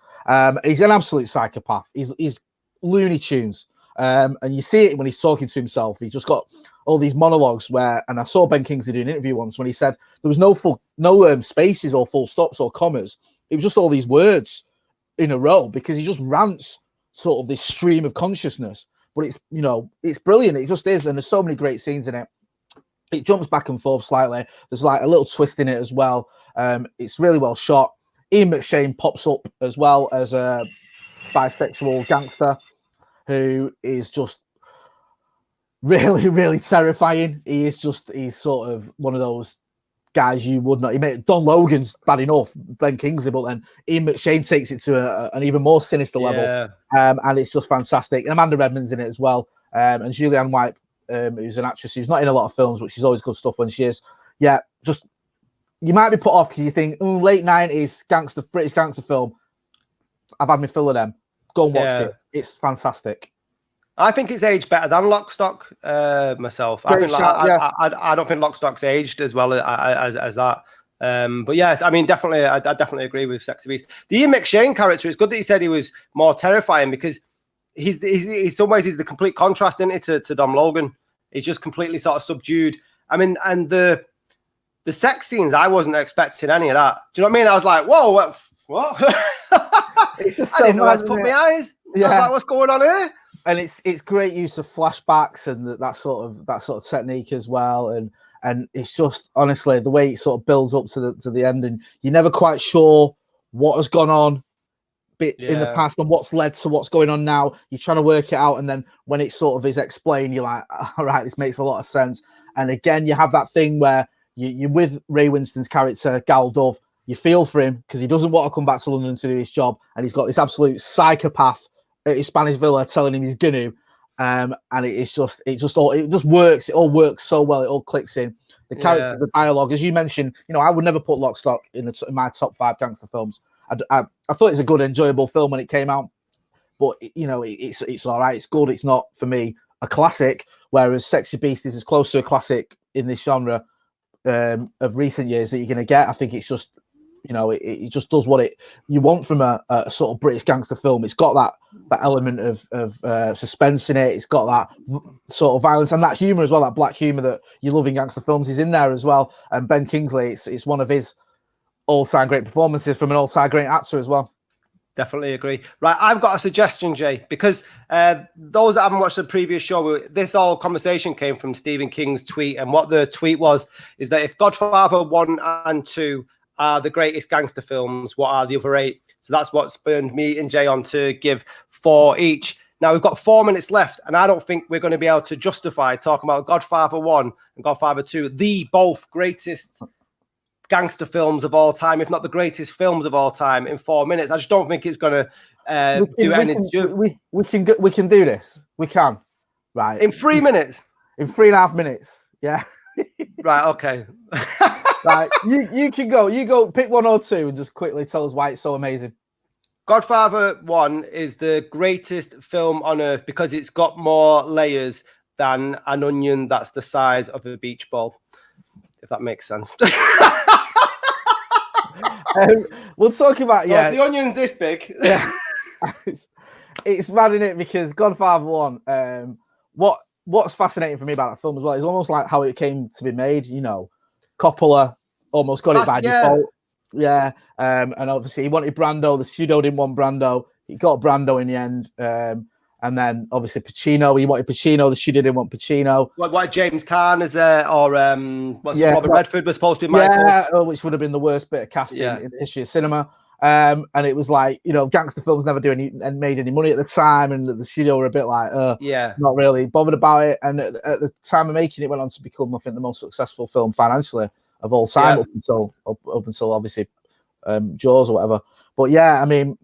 He's an absolute psychopath. He's Looney Tunes. And you see it when he's talking to himself. He's just got all these monologues and I saw Ben Kingsley do an interview once when he said there was no spaces or full stops or commas. It was just all these words in a row because he just rants sort of this stream of consciousness. But it's brilliant. It just is. And there's so many great scenes in it. It jumps back and forth slightly. There's like a little twist in it as well. It's really well shot. Ian McShane pops up as well as a bisexual gangster who is just really, really terrifying. He's sort of one of those guys you would not. Don Logan's bad enough, Ben Kingsley, but then Ian McShane takes it to an even more sinister level. And it's just fantastic. And Amanda Redmond's in it as well. And Julianne White, who's an actress who's not in a lot of films, but she's always good stuff when she is. Yeah, just you might be put off because you think, late 90s British gangster film. I've had my fill of them. Go and watch it. It's fantastic. I think it's aged better than Lock, Stock myself. I don't think Lock, Stock's aged as well as that. But yeah, I mean, definitely, I definitely agree with Sexy Beast. The Ian McShane character, it's good that he said he was more terrifying because he's in some ways he's the complete contrast in it to Don Logan. He's just completely sort of subdued. I mean, and the sex scenes, I wasn't expecting any of that. Do you know what I mean? I was like, whoa, what? It's just I didn't know where to put my eyes. Yeah. I was like, what's going on here? And it's great use of flashbacks and that sort of technique as well. And it's just honestly the way it sort of builds up to the end, and you're never quite sure what has gone on in the past and what's led to what's going on now. You're trying to work it out, and then when it sort of is explained, you're like, all right, this makes a lot of sense. And again, you have that thing where you're with Ray Winston's character, Gal Dove. You feel for him because he doesn't want to come back to London to do his job, and he's got this absolute psychopath at his Spanish villa telling him he's gonna. And it just works. It all works so well. It all clicks in. The character, the dialogue, as you mentioned. I would never put Lock, Stock in my top 5 gangster films. I thought it's a good, enjoyable film when it came out, but it's all right. It's good. It's not for me a classic. Whereas Sexy Beast is as close to a classic in this genre of recent years that you're going to get. I think it's just. It just does what you want from a sort of British gangster film. It's got that element of suspense in it. It's got that sort of violence and that humour as well, that black humour that you love in gangster films is in there as well. And Ben Kingsley, it's one of his all-time great performances from an all-time great actor as well. Definitely agree. Right, I've got a suggestion, Jay, because those that haven't watched the previous show, this whole conversation came from Stephen King's tweet. And what the tweet is that if Godfather 1 and 2 are the greatest gangster films, what are the other 8? So that's what spurred me and Jay on to give 4 each. Now we've got 4 minutes left, and I don't think we're going to be able to justify talking about Godfather 1 and Godfather 2, the both greatest gangster films of all time, if not the greatest films of all time, in 4 minutes. I just don't think it's going to do anything. We can do this. We can. Right. In 3 minutes. In 3.5 minutes. Yeah. Right. Okay. Right, you can go. You go. Pick 1 or 2 and just quickly tell us why it's so amazing. Godfather 1 is the greatest film on earth because it's got more layers than an onion that's the size of a beach ball. If that makes sense. We'll talk about the onion's this big. Yeah, it's mad in it because Godfather 1. What's fascinating for me about that film as well is almost like how it came to be made. Coppola almost got it by default. Yeah. And obviously he wanted Brando. The studio didn't want Brando. He got Brando in the end. And then obviously Pacino. He wanted Pacino. The studio didn't want Pacino. What James Caan is there? Or Robert Redford was supposed to be Michael. Yeah, which would have been the worst bit of casting in the history of cinema. And it was like, gangster films never made any money at the time, and the studio were a bit like, not really bothered about it. And at the time of making it, went on to become, I think, the most successful film financially of all time, up until obviously Jaws or whatever. But yeah, I mean,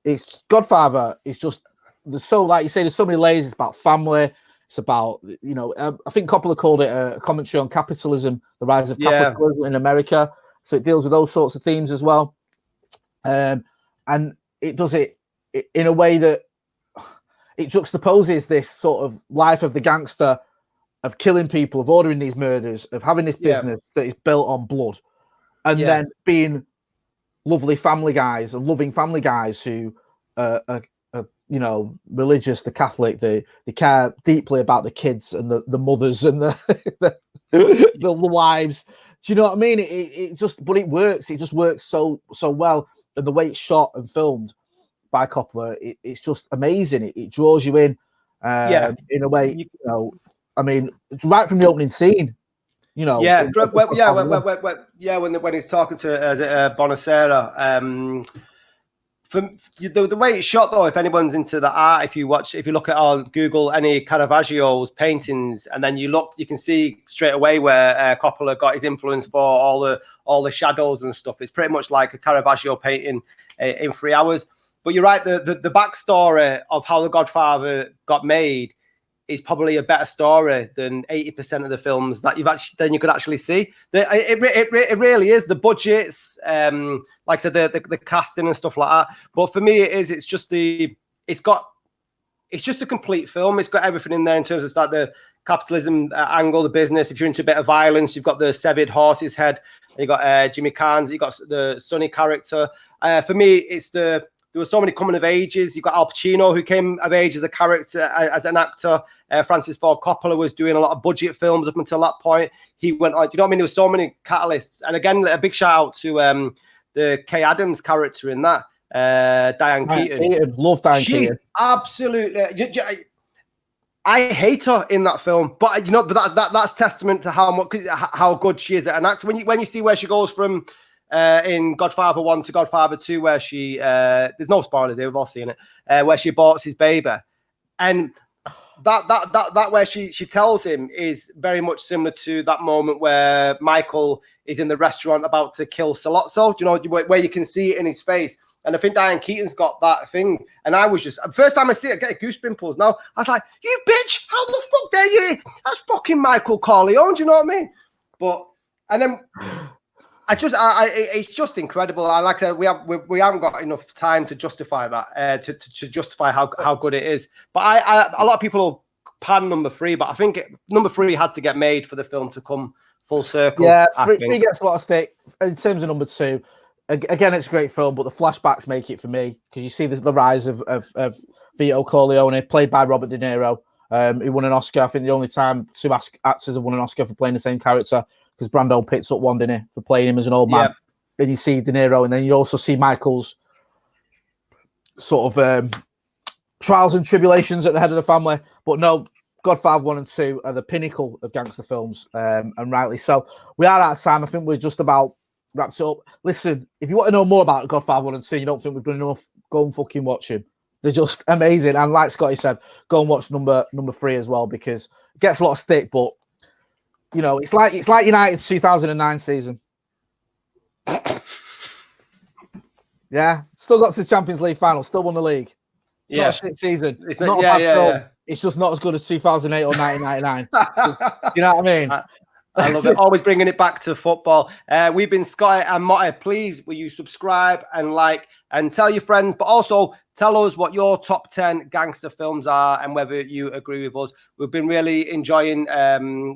it's Godfather. It's just there's so, like you say, there's so many layers. It's about family. It's about I think Coppola called it a commentary on capitalism, the rise of capitalism in America. So it deals with those sorts of themes as well. And it does it in a way that it juxtaposes this sort of life of the gangster, of killing people, of ordering these murders, of having this business that is built on blood, and then being lovely family guys and loving family guys who are you know, religious, the Catholic, they care deeply about the kids and the mothers and the wives. Do you know what I mean? It just, but it works. It just works so well, and the way it's shot and filmed by Coppola, it's just amazing. It draws you in a way. You know, I mean, it's right from the opening scene. You know, when he's talking to Bonacera. From the way it's shot, though, if anyone's into the art, if you look at Google any Caravaggio's paintings, and then you can see straight away where Coppola got his influence for all the shadows and stuff. It's pretty much like a Caravaggio painting in 3 hours. But you're right, the backstory of how The Godfather got made is probably a better story than 80% of the films that you could actually see. It really is. The budgets, like I said, the casting and stuff like that. But for me, it's just a complete film. It's got everything in there in terms of like the capitalism angle, the business. If you're into a bit of violence, you've got the severed horse's head. You got Jimmy Cahn's. You got the Sonny character. For me, there were so many coming of ages. You've got Al Pacino, who came of age as a character, as an actor. Francis Ford Coppola was doing a lot of budget films up until that point. He went on, you know what I mean? There were so many catalysts. And again, a big shout out to the Kay Adams character in that, Diane Keaton. Love Diane Keaton. She's absolutely... I hate her in that film, but you know, that's testament to how good she is at an actor. When you see where she goes from in Godfather 1 to Godfather 2, where she there's no spoilers here, we've all seen it, where she aborts his baby, and that where she tells him is very much similar to that moment where Michael is in the restaurant about to kill Sollozzo, you know, where you can see it in his face. And I think Diane Keaton's got that thing. And I was just, first time I see it, I get goosebumps now. I was like, you bitch, how the fuck dare you? That's fucking Michael Corleone, do you know what I mean? And then it's just incredible. And like I said, we haven't got enough time to justify that, to justify how good it is. But a lot of people will pan number 3, but I think number 3 had to get made for the film to come full circle. Yeah, 3 gets a lot of stick. In terms of number 2, again, it's a great film, but the flashbacks make it for me, because you see the rise of Vito Corleone, played by Robert De Niro, who won an Oscar. I think the only time 2 actors have won an Oscar for playing the same character, because Brando picks up one, didn't he, for playing him as an old man. Yeah. And you see De Niro, and then you also see Michael's sort of trials and tribulations at the head of the family. But no, Godfather 1 and 2 are the pinnacle of gangster films, and rightly so. We are out of time. I think we're just about wrapped it up. Listen, if you want to know more about Godfather 1 and 2, you don't think we've done enough, go and fucking watch them. They're just amazing. And like Scotty said, go and watch number 3 as well, because it gets a lot of stick, but you know, it's like United's 2009 season. Yeah, still got to the Champions League final, still won the league. It's not a shit season. It's not a bad film. It's just not as good as 2008 or 1999. You know what I mean? I love it. Always bringing it back to football. We've been Scotty and Motty. Please, will you subscribe and like and tell your friends, but also tell us what your top 10 gangster films are and whether you agree with us. We've been really enjoying,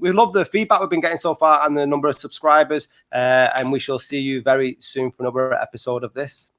we love the feedback we've been getting so far and the number of subscribers. And we shall see you very soon for another episode of this.